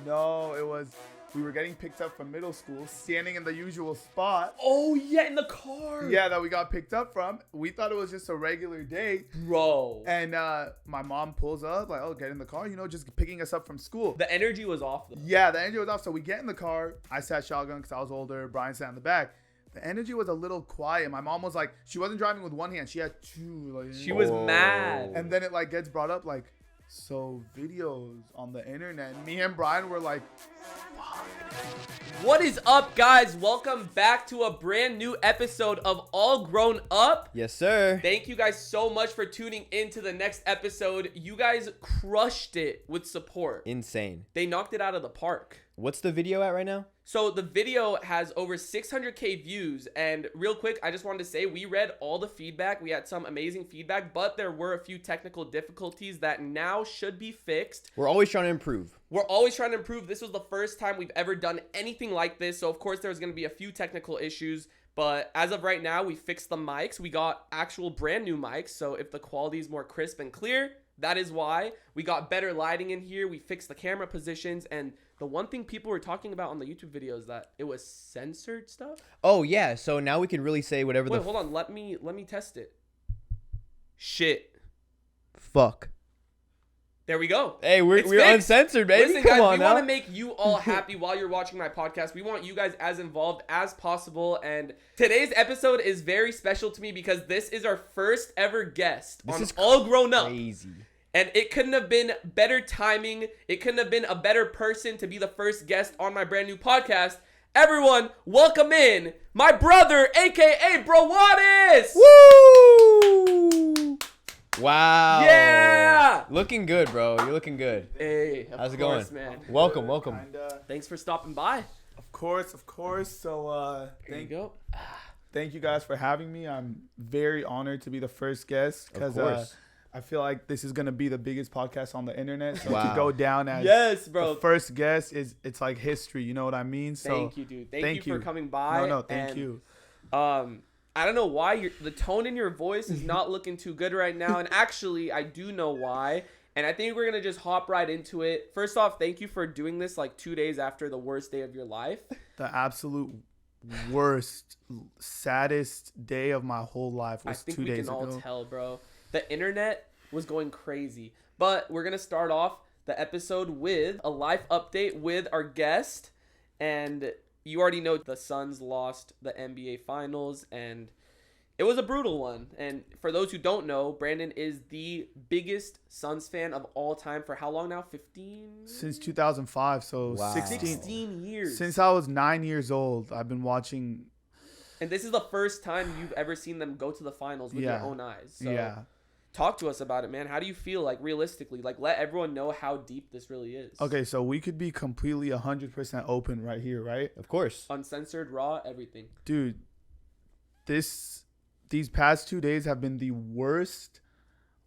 No, we were getting picked up from middle school, standing in the usual spot. Oh, yeah, in the car. Yeah, that we got picked up from. We thought it was just a regular day. Bro. And my mom pulls up, like, oh, get in the car, just picking us up from school. The energy was off, though. Yeah, the energy was off. So we get in the car. I sat shotgun because I was older. Brian sat in the back. The energy was a little quiet. My mom was like, she wasn't driving with one hand. She had two. Like, she was mad. And then it like gets brought up like, so videos on the internet. And me and Brian were like, fuck. What is up, guys? Welcome back to a brand new episode of All Grown Up. Yes, sir. Thank you guys so much for tuning into the next episode. You guys crushed it with support. Insane. They knocked it out of the park. What's the video at right now? So the video has over 600K views, and real quick, I just wanted to say we read all the feedback. We had some amazing feedback, but there were a few technical difficulties that now should be fixed. We're always trying to improve. We're always trying to improve. This was the first time we've ever done anything like this, so of course there's going to be a few technical issues, but as of right now, we fixed the mics. We got actual brand new mics, so if the quality is more crisp and clear, that is why. We got better lighting in here. We fixed the camera positions, and the one thing people were talking about on the YouTube video is that it was censored stuff. Oh yeah, so now we can really say whatever. Wait, hold on. Let me test it. Shit. Fuck. There we go. Hey, we're uncensored, baby. Listen, Come guys, on we now. want to make you all happy while you're watching my podcast. We want you guys as involved as possible. And today's episode is very special to me because this is our first ever guest on All Grown Up. Crazy. And it couldn't have been better timing. It couldn't have been a better person to be the first guest on my brand new podcast. Everyone, welcome in my brother, a.k.a. Brawadis. Woo! Wow. Yeah. Looking good, bro. You're looking good. Hey, how's it going, going? Man? Welcome. Thanks for stopping by. Of course. So There you go. Thank you guys for having me. I'm very honored to be the first guest because I feel like this is gonna be the biggest podcast on the internet. So to go down as the first guest it's like history. You know what I mean? So thank you, dude. Thank you for coming by. No, thank you. I don't know why the tone in your voice is not looking too good right now, and actually I do know why. And I think we're gonna just hop right into it. First off, thank you for doing this like 2 days after the worst day of your life. The absolute worst, saddest day of my whole life was 2 days ago. I think we can all tell, bro. The internet was going crazy. But we're going to start off the episode with a life update with our guest. And you already know the Suns lost the NBA Finals, and it was a brutal one. And for those who don't know, Brandon is the biggest Suns fan of all time for how long now? 15? Since 2005, so wow. 16 years. Since I was 9 years old, I've been watching. And this is the first time you've ever seen them go to the finals with your own eyes. So talk to us about it, man. How do you feel, like, realistically? Like, let everyone know how deep this really is. Okay, so we could be completely 100% open right here, right? Of course. Uncensored, raw, everything. Dude, these past 2 days have been the worst,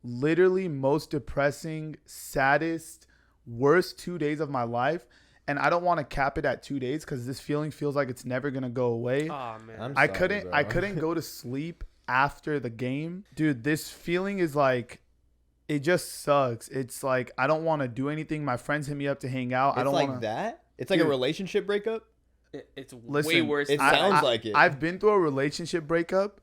literally most depressing, saddest, worst 2 days of my life. And I don't want to cap it at 2 days because this feeling feels like it's never going to go away. Oh, man. I couldn't go to sleep after the game. Dude, this feeling is like, it just sucks. It's like, I don't want to do anything. My friends hit me up to hang out. I don't like want that? It's like a relationship breakup? It's way worse. It sounds like it. I've been through a relationship breakup.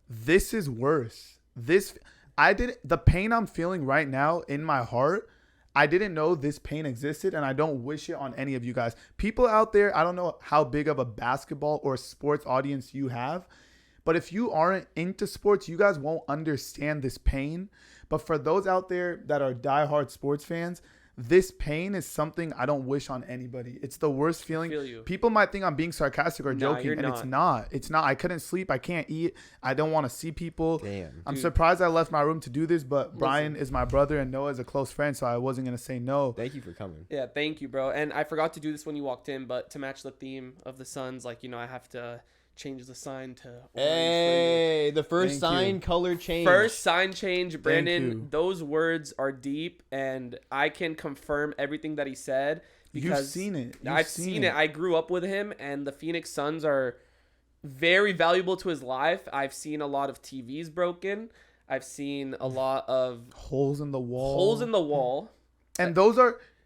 This is worse. The pain I'm feeling right now in my heart, I didn't know this pain existed, and I don't wish it on any of you guys. People out there, I don't know how big of a basketball or sports audience you have, but if you aren't into sports, you guys won't understand this pain. But for those out there that are diehard sports fans, this pain is something I don't wish on anybody. It's the worst feeling. I feel you. People might think I'm being sarcastic or joking, and not. it's not. It's not. I couldn't sleep. I can't eat. I don't want to see people. Damn. I'm surprised I left my room to do this, but Brian is my brother and Noah is a close friend, so I wasn't going to say no. Thank you for coming. Yeah, thank you, bro. And I forgot to do this when you walked in, but to match the theme of the Suns, like, I have to change the sign to orange. Hey, the first sign color change. First sign change, Brandon. Those words are deep, and I can confirm everything that he said because you've seen it. I've seen it. I grew up with him, and the Phoenix Suns are very valuable to his life. I've seen a lot of TVs broken. I've seen a lot of holes in the wall. And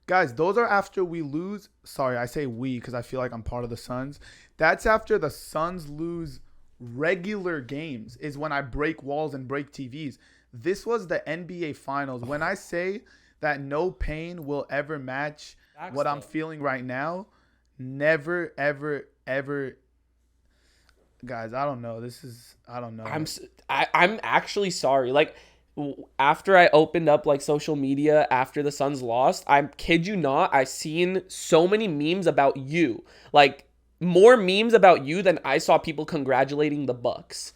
Guys, those are after we lose. Sorry, I say we because I feel like I'm part of the Suns. That's after the Suns lose regular games is when I break walls and break TVs. This was the NBA Finals. When I say that no pain will ever match what I'm feeling right now, never, ever, ever. Guys, I don't know. I don't know. I'm actually sorry. Like, after I opened up like social media after the Suns lost, I kid you not, I seen so many memes about you. Like, more memes about you than I saw people congratulating the Bucks.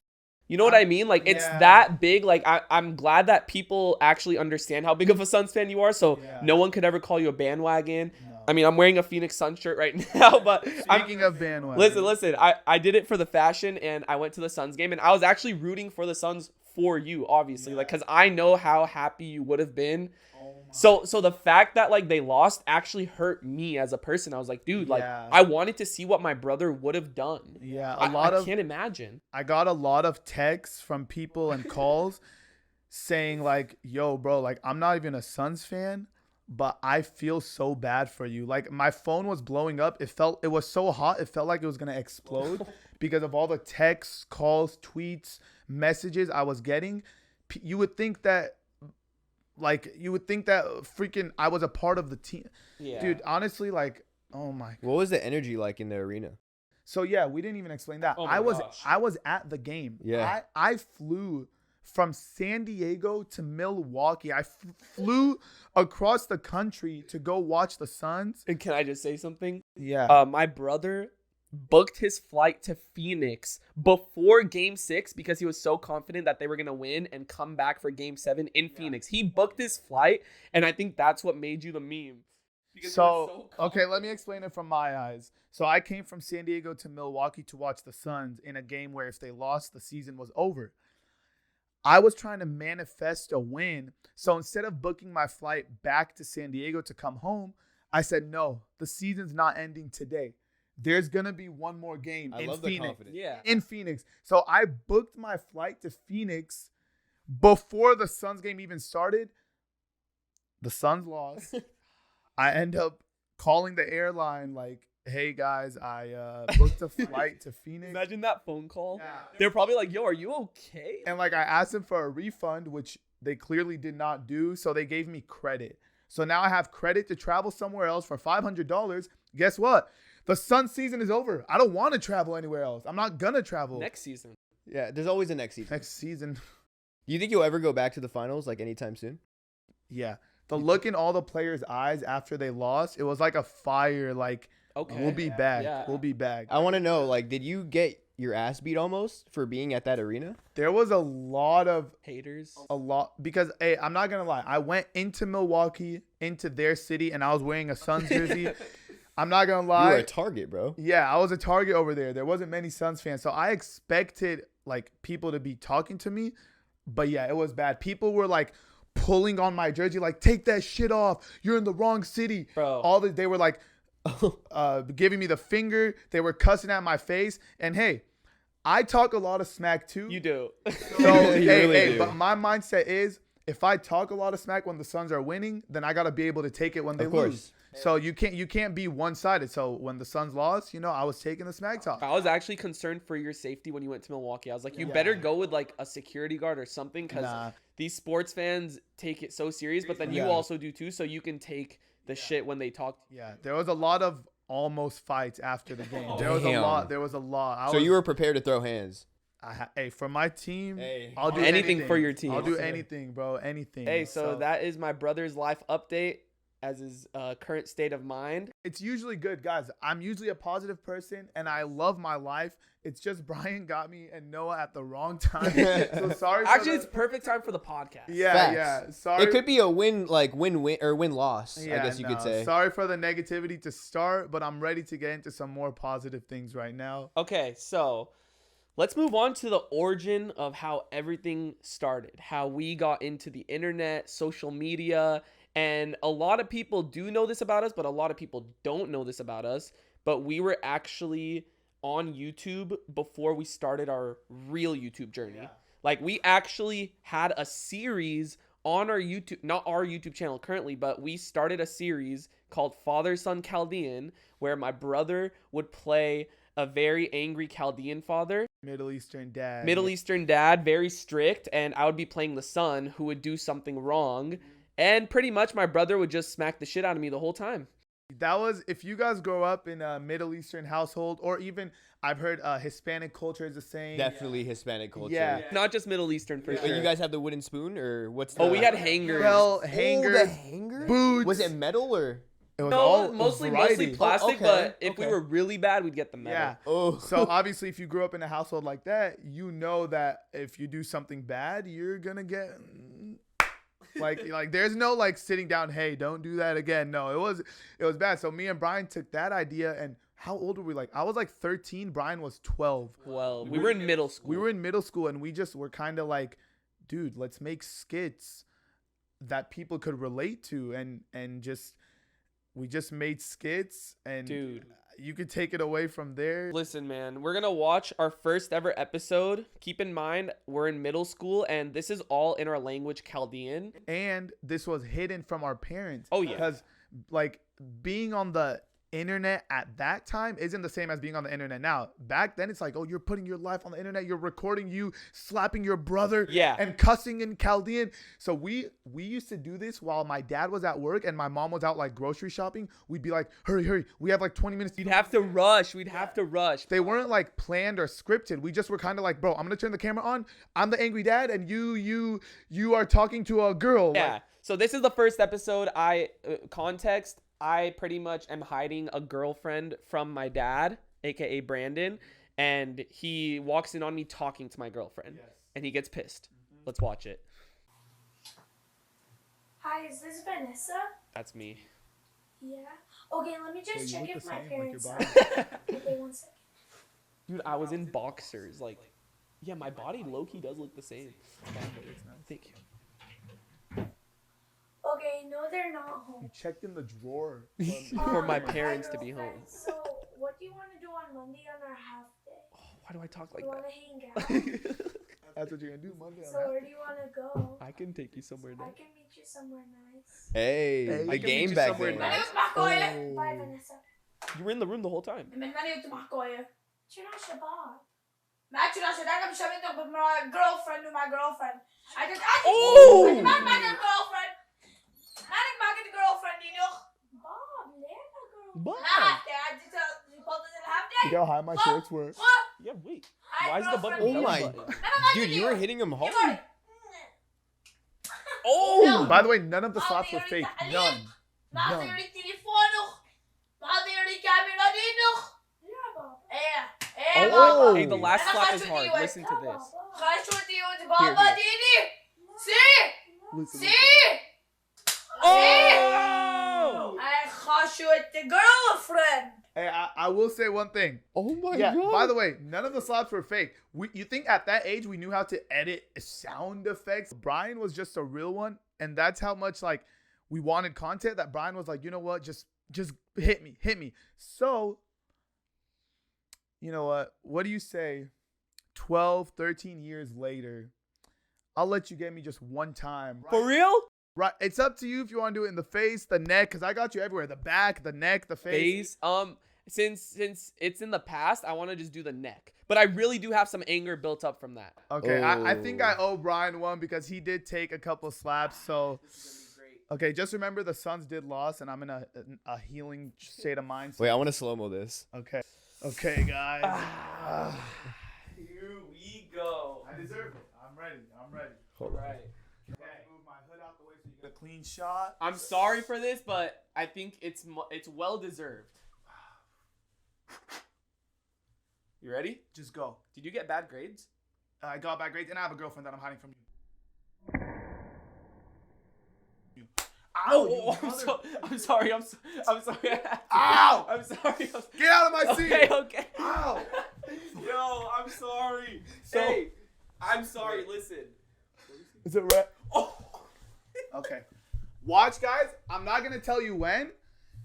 You know what I mean? Like, it's that big. Like, I'm glad that people actually understand how big of a Suns fan you are. So no one could ever call you a bandwagon. No. I mean, I'm wearing a Phoenix Suns shirt right now, but Speaking of bandwagon. Listen. I did it for the fashion, and I went to the Suns game, and I was actually rooting for the Suns for you, obviously, like, because I know how happy you would have been. So the fact that like they lost actually hurt me as a person. I was like, dude, like I wanted to see what my brother would have done. Yeah, I can't imagine. I got a lot of texts from people and calls saying like, yo, bro, like I'm not even a Suns fan, but I feel so bad for you. Like my phone was blowing up. It was so hot. It felt like it was going to explode because of all the texts, calls, tweets, messages I was getting. You would think that freaking I was a part of the team. Yeah. Dude, honestly, like, oh my God. What was the energy like in the arena? So yeah, we didn't even explain that. I was at the game. Yeah. I flew from San Diego to Milwaukee. I flew across the country to go watch the Suns. And can I just say something? Yeah. My brother booked his flight to Phoenix before Game 6 because he was so confident that they were going to win and come back for Game 7 in Phoenix. He booked his flight, and I think that's what made you the meme. So okay, let me explain it from my eyes. So I came from San Diego to Milwaukee to watch the Suns in a game where if they lost, the season was over. I was trying to manifest a win. So instead of booking my flight back to San Diego to come home, I said, no, the season's not ending today. There's going to be one more game in Phoenix. In Phoenix. So I booked my flight to Phoenix before the Suns game even started. The Suns lost. I end up calling the airline like, hey, guys, I booked a flight to Phoenix. Imagine that phone call. Yeah. They're probably like, yo, are you okay? And like I asked them for a refund, which they clearly did not do. So they gave me credit. So now I have credit to travel somewhere else for $500. Guess what? The Sun season is over. I don't want to travel anywhere else. I'm not going to travel. Next season. Yeah, there's always a next season. Next season. Do you think you'll ever go back to the finals like anytime soon? Yeah. The look in all the players' eyes after they lost, it was like a fire. Like, okay, we'll be back. Yeah. We'll be back. I want to know, like, did you get your ass beat almost for being at that arena? There was a lot of haters. A lot. Because, hey, I'm not going to lie. I went into Milwaukee, into their city, and I was wearing a Suns jersey. I'm not going to lie. You were a target, bro. Yeah, I was a target over there. There wasn't many Suns fans. So I expected, like, people to be talking to me. But, yeah, it was bad. People were, like, pulling on my jersey, like, take that shit off. You're in the wrong city. Bro. They were, like, giving me the finger. They were cussing at my face. And, hey, I talk a lot of smack, too. You do. So, hey, but my mindset is if I talk a lot of smack when the Suns are winning, then I got to be able to take it when they lose. So you can't be one-sided. So when the Suns lost, I was taking the smack talk. I was actually concerned for your safety when you went to Milwaukee. I was like, you better go with like a security guard or something because these sports fans take it so serious, but then you also do too. So you can take the shit when they talk. Yeah, there was a lot of almost fights after the game. There was a lot. So you were prepared to throw hands. Hey, for my team, I'll do anything for your team. I'll do anything, bro. Anything. Hey, so that is my brother's life update. As his current state of mind. It's usually good, guys. I'm usually a positive person, and I love my life. It's just Brian got me and Noah at the wrong time. So sorry. Actually, it's perfect time for the podcast. Yeah, Facts. yeah. Sorry. It could be a win or win-loss, I guess you could say. Sorry for the negativity to start, but I'm ready to get into some more positive things right now. Okay, so let's move on to the origin of how everything started, how we got into the internet, social media. And a lot of people do know this about us, but a lot of people don't know this about us. But we were actually on YouTube before we started our real YouTube journey. Yeah. Like, we actually had a series on our YouTube, not our YouTube channel currently, but we started a series called Father Son Chaldean, where my brother would play a very angry Chaldean father, Middle Eastern dad. Middle Eastern dad, very strict, and I would be playing the son who would do something wrong, and pretty much my brother would just smack the shit out of me the whole time. That was, if you guys grow up in a Middle Eastern household, or even I've heard Hispanic culture is the same. Definitely Hispanic culture. Yeah. Not just Middle Eastern for Wait, sure. you guys have the wooden spoon or what's the Oh, we had hangers. Well, Oh, hangers, the hanger? boots. Was it metal or? It was No, all mostly variety. plastic, okay, but if we okay. were really bad, we'd get the metal. Yeah. Oh. So obviously, if you grew up in a household like that, you know that if you do something bad, you're gonna get like there's no like sitting down. Hey, don't do that again. No, it was bad. So me and Brian took that idea, and how old were we? Like I was like 13. Brian was 12. Well, we were in middle school. We were in middle school, and we just were kind of like, dude, let's make skits that people could relate to, and just we just made skits, and Dude. you could take it away from there. Listen, man, we're going to watch our first ever episode. Keep in mind, we're in middle school, and this is all in our language, Chaldean. And this was hidden from our parents. Oh, yeah. Because like being on the internet at that time isn't the same as being on the internet now. Back then it's like, oh, you're putting your life on the internet, you're recording you slapping your brother Yeah. and cussing in Chaldean. So we used to do this while my dad was at work and my mom was out like grocery shopping. We'd be like, hurry, we have like 20 minutes. We'd have to rush. They weren't like planned or scripted. We just were kind of like, bro, I'm gonna turn the camera on, I'm the angry dad, and you are talking to a girl. Yeah. Like, So this is the first episode. Context, I pretty much am hiding a girlfriend from my dad, aka Brandon, and he walks in on me talking to my girlfriend, and he gets pissed. Let's watch it. Hi, is this Vanessa? That's me. Yeah. Okay, let me just you check look if the my same, like your parents body. are. Okay, 1 second. Dude, I was in boxers. Like, yeah, my body low-key does look the same. Thank you. Okay, no, they're not you home. checked in the drawer. For my Hi, parents to be girlfriend. home. So, what do you want to do on Monday on our half day? Why do I talk like You want to hang out? that? That's what you're gonna do Monday. So, where do you want to go? I can take you somewhere I nice. can meet you somewhere nice. Hey, Hey, the I can game meet you back somewhere then. nice. Bye, Vanessa. You were in the room the whole time. You're not Shabbat. Girlfriend to my girlfriend. Oh! Ik maak mijn girlfriend. En ik maak het girlfriend die nog. Bob, leer dat girl. Laat, ja, dit is altijd een half You day. know how my shorts were. Yeah, wait. Why is the button? Oh belly my- button? Dude, you were hitting him hard. Oh! By the way, none of the slots were fake. None. We hadden None. jullie telefoon nog. We hadden jullie camera die nog. Yeah, Bob. Ja. Oh. Hey, the last En dan slap gaat is je hard. nieuwe. Listen to Yeah, this. Bob. Ga je zo die de Here, baba here. die. Zie. Listen, Zie. Oh! En ga je with the girlfriend. Hey, I will say one thing. Oh my Yeah, god. by the way, none of the slaps were fake. You think at that age we knew how to edit sound effects? Brian was just a real one, and that's how much like we wanted content that Brian was like, you know what, just hit me. So, you know what do you say 12, 13 years later, I'll let you get me just one time. For real? Right. It's up to you if you want to do it in the face, the neck, because I got you everywhere. The back, the neck, the face. Face. Since it's in the past, I want to just do the neck. But I really do have some anger built up from that. Okay, I think Oh. I owe Brian one because he did take a couple slaps. So, okay, just remember the Suns did loss, and I'm in a healing state of mind. So, Wait, I want to slow-mo this. okay, guys. Here we go. I deserve it. I'm ready. All right. Okay, move my hood out the way so you get a clean shot. I'm sorry for this, but I think it's well deserved. You ready? Just go. Did you get bad grades? I got back grades, and I have a girlfriend that I'm hiding from you. Ow! I'm sorry. I'm sorry. Ow! I'm sorry. Get out of my seat! Okay. Ow! Yo, I'm sorry. So- Hey, I'm sorry. Listen. Is it red? Oh. Okay. Watch, guys. I'm not going to tell you when,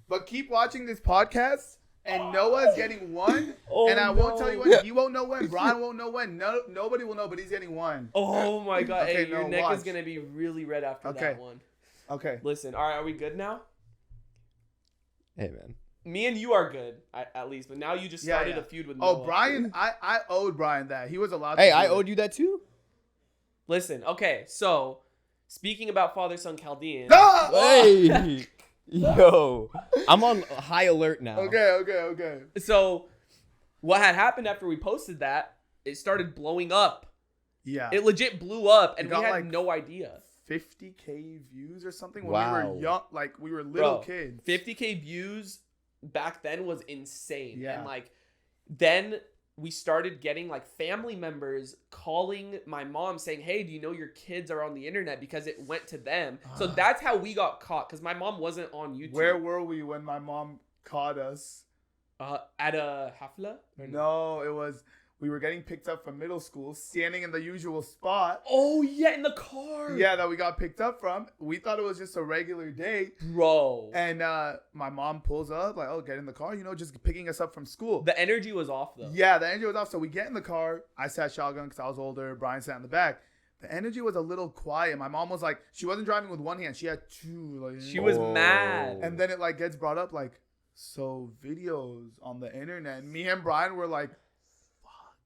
but keep watching this podcast, and Noah's getting one. Oh, and I won't tell you when. Yeah. He won't know when. Brian won't know when. No, nobody will know, but he's getting one. Oh my god. Okay, Hey, your no, neck is watch. gonna be really red after Okay. that one. Okay. Listen, all right, are we good now? Hey, man. Me and you are good, at least. But now you just Yeah, started yeah. a feud with Oh, Noah. Brian, I owed Brian that. He was allowed. Hey, to I do it. owed you that too? Listen, okay, so speaking about Father Son Chaldean. Ah! Hey! Yo. I'm on high alert now. Okay. So what had happened after we posted that? It started blowing up. Yeah. It legit blew up, and It we got, had like, no idea. 50K views or something when we Wow. were young, like we were little Bro, kids. 50K views back then was insane. Yeah. And like then we started getting like family members calling my mom saying, "Hey, do you know your kids are on the internet?" Because it went to them. So that's how we got caught, because my mom wasn't on YouTube. Where were we when my mom caught us? At a hafla? Or No, it was we were getting picked up from middle school, standing in the usual spot. Oh yeah, in the car. Yeah, that we got picked up from. We thought it was just a regular day. Bro. And my mom pulls up, like, oh, get in the car, just picking us up from school. The energy was off though. Yeah, the energy was off. So we get in the car. I sat shotgun because I was older. Brian sat in the back. The energy was a little quiet. My mom was like, she wasn't driving with one hand. She had two. Like, She was mad. And then it like gets brought up like, so videos on the internet. And me and Brian were like,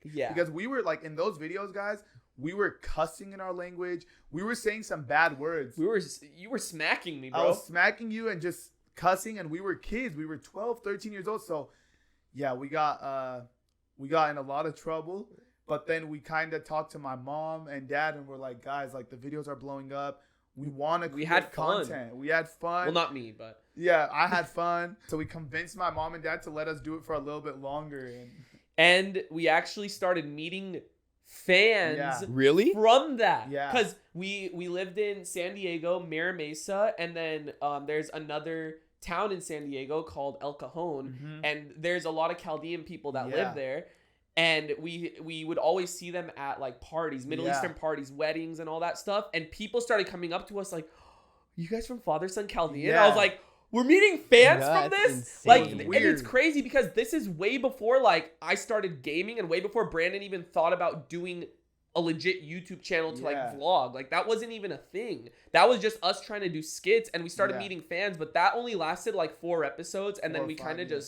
Yeah. because we were like in those videos, guys, we were cussing in our language. We were saying some bad words. You were smacking me, I bro. was smacking you and just cussing, and we were kids. We were 12, 13 years old. So yeah, we got in a lot of trouble. But then we kind of talked to my mom and dad, and we're like, guys, like the videos are blowing up. We want to create had fun. content. We had fun. Well, not me, but Yeah, I had fun. So we convinced my mom and dad to let us do it for a little bit longer. and we actually started meeting fans Yeah. Really? from that. Yeah. Because we lived in San Diego, Mira Mesa, and then there's another town in San Diego called El Cajon, Mhm. and there's a lot of Chaldean people that Yeah. live there. And we would always see them at like parties, Middle Yeah. Eastern parties, weddings, and all that stuff. And people started coming up to us like, "You guys from Father Son Chaldean?" Yeah. I was like, "We're meeting fans from That's this." insane. Like, It was and it's weird. crazy because this is way before like I started gaming, and way before Brandon even thought about doing a legit YouTube channel to Yeah. like vlog. Like that wasn't even a thing. That was just us trying to do skits, and we started Yeah. meeting fans. But that only lasted like 4 episodes, and 4 then or we 5, kind of yeah.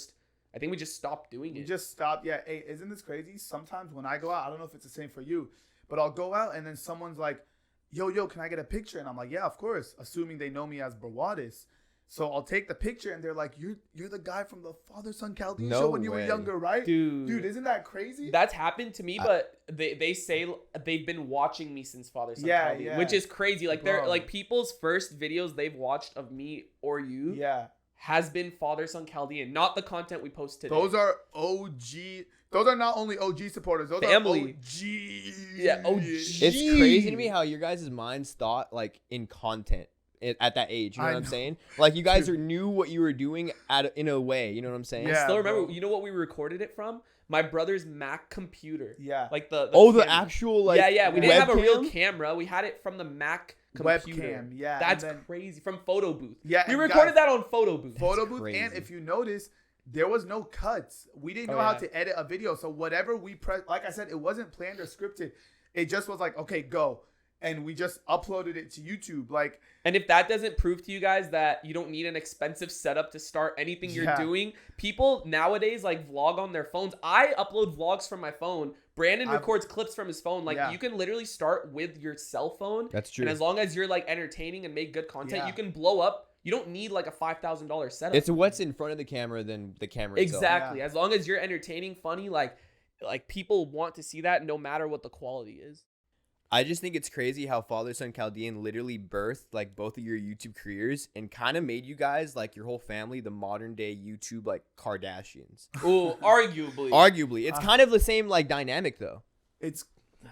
I think we just stopped doing We it. just stopped. Yeah. Hey, isn't this crazy? Sometimes when I go out, I don't know if it's the same for you, but I'll go out and then someone's like, yo, can I get a picture? And I'm like, yeah, of course. Assuming they know me as Brawadis. So I'll take the picture and they're like, you're the guy from the Father Son Chaldean No show when you were way. younger, right? Dude, Isn't that crazy? that's happened to me, but they say they've been watching me since Father Son Yeah, Chaldean, yeah. which is crazy. Like they're Bro. like people's first videos they've watched of me or you Yeah. has been Father Son Chaldean, not the content we post today. Those are OG. Those are not only OG supporters. Those Family. are OG. Yeah, OG. It's crazy to me how your guys' minds thought like in content at that age. You know I what I'm know. saying? Like you guys knew what you were doing in a way. You know what I'm saying? Yeah. Still remember, bro. you know what we recorded it from? My brother's Mac computer. Yeah. Like the Oh, the camera. actual like yeah, we didn't have a real webcam? camera. We had it from the Mac computer. Webcam, yeah, That's and then- crazy. From Photo Booth. Yeah, We and recorded guys- that on Photo Booth. Photo booth. crazy. And if you notice, there was no cuts. We didn't know Oh, how yeah. to edit a video. So whatever we press, like I said, it wasn't planned or scripted. It just was like, okay, go. And we just uploaded it to YouTube. Like, And if that doesn't prove to you guys that you don't need an expensive setup to start anything you're Yeah. doing, people nowadays like vlog on their phones. I upload vlogs from my phone. Brandon I've- records clips from his phone. Like Yeah. you can literally start with your cell phone. That's true. And as long as you're like entertaining and make good content, Yeah. you can blow up. You don't need like a $5,000 setup. It's what's in front of the camera than the camera itself. Exactly. Yeah. As long as you're entertaining, funny, like people want to see that no matter what the quality is. I just think it's crazy how Father Son Chaldean literally birthed like both of your YouTube careers and kind of made you guys like your whole family the modern day YouTube like Kardashians. Oh, arguably. Arguably, it's kind of the same like dynamic though. it's,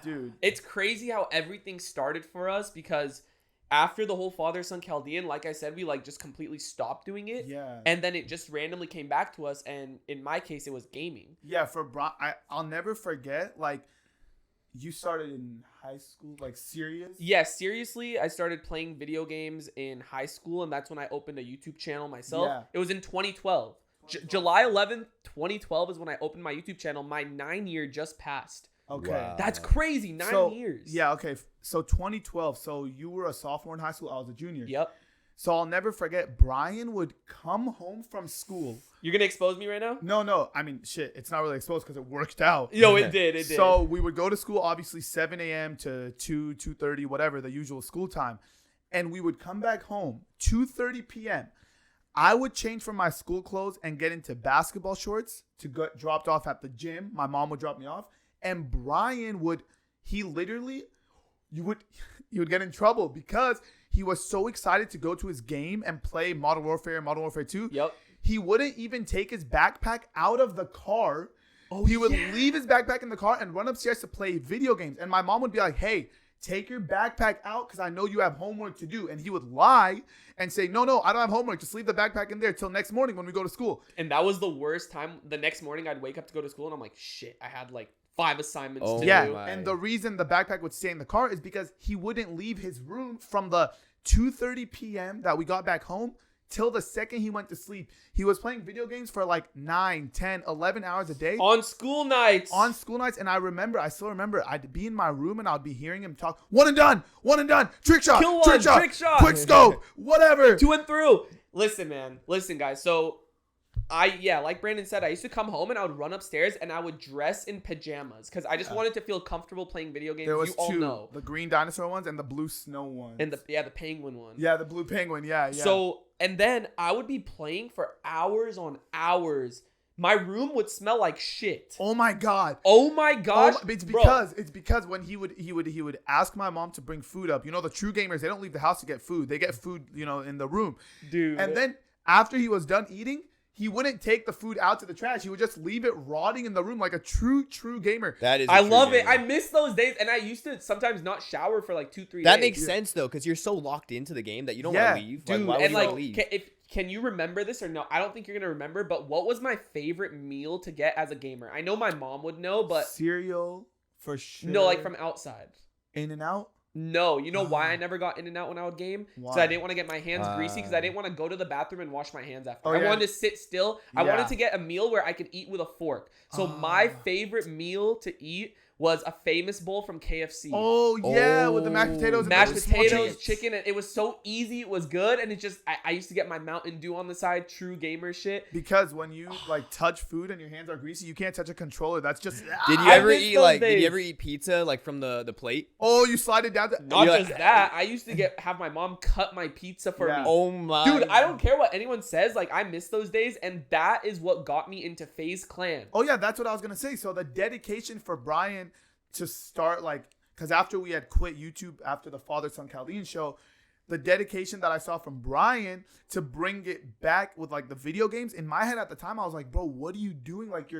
dude. It's crazy how everything started for us because after the whole Father Son Chaldean, like I said, we like just completely stopped doing it. Yeah. And then it just randomly came back to us. And in my case, it was gaming. Yeah, for Brian, I'll never forget, like, you started in high school, like, serious? Yeah, seriously, I started playing video games in high school, and that's when I opened a YouTube channel myself. Yeah. It was in 2012. July 11th, 2012 is when I opened my YouTube channel. My 9-year just passed. Okay. Wow. That's crazy. 9 years. Yeah, okay. So 2012. So you were a sophomore in high school. I was a junior. Yep. So I'll never forget, Brian would come home from school. You're going to expose me right now? No. I mean, shit, it's not really exposed because it worked out. Yo, it did. It did. So we would go to school, obviously 7 a.m. to 2:30, whatever, the usual school time. And we would come back home, 2:30 p.m. I would change from my school clothes and get into basketball shorts to get dropped off at the gym. My mom would drop me off. And Brian would, you would get in trouble because he was so excited to go to his game and play Modern Warfare 2. Yep. He wouldn't even take his backpack out of the car. He would leave his backpack in the car and run upstairs to play video games. And my mom would be like, hey, take your backpack out because I know you have homework to do. And he would lie and say, no, I don't have homework. Just leave the backpack in there till next morning when we go to school. And that was the worst time. The next morning, I'd wake up to go to school and I'm like, shit, I had like 5 assignments to do. My. And the reason the backpack would stay in the car is because he wouldn't leave his room from the 2:30 p.m. that we got back home till the second he went to sleep. He was playing video games for like 9, 10, 11 hours a day. On school nights. And I still remember, I'd be in my room and I'd be hearing him talk, one and done, trick shot, Kill one, trick shot, quick scope, whatever. 2 and through. Listen, man. Listen, guys. So like Brandon said, I used to come home and I would run upstairs and I would dress in pajamas because I just wanted to feel comfortable playing video games. There was you all two, know. the green dinosaur ones and the blue snow ones. And the penguin one. Yeah, the blue penguin. Yeah. So, and then I would be playing for hours on hours. My room would smell like shit. Oh my god. Oh my gosh. It's because when he would ask my mom to bring food up. You know, the true gamers, they don't leave the house to get food. They get food, in the room. Dude. And then after he was done eating, he wouldn't take the food out to the trash. He would just leave it rotting in the room like a true gamer. That is. I love it. I miss those days, and I used to sometimes not shower for like 2-3 days. That makes sense though, because you're so locked into the game that you don't want to leave. Dude, Why would and you like, wanna leave? can you remember this or no? I don't think you're gonna remember. But what was my favorite meal to get as a gamer? I know my mom would know, but cereal for sure. no, like from outside. In-N-Out. No, you know why I never got In-N-Out when I would game? Because I didn't want to get my hands greasy because I didn't want to go to the bathroom and wash my hands after. I wanted to sit still. I wanted to get a meal where I could eat with a fork. So my favorite meal to eat was a famous bowl from KFC. Oh yeah, with the mashed potatoes, chicken, and it was so easy. It was good, and it just I used to get my Mountain Dew on the side, true gamer shit. Because when you like touch food and your hands are greasy, you can't touch a controller. That's just. Did you ever eat pizza like from the plate? Oh, you slide it down. Not just that. I used to have my mom cut my pizza for me. Oh my, dude! I don't care what anyone says. Like I miss those days, and that is what got me into FaZe Clan. Oh yeah, that's what I was gonna say. So the dedication for Brian to start, like, because after we had quit YouTube after the Father Son Chaldean show, the dedication that I saw from Brian to bring it back with like the video games, in my head at the time I was like, bro, what are you doing? Like,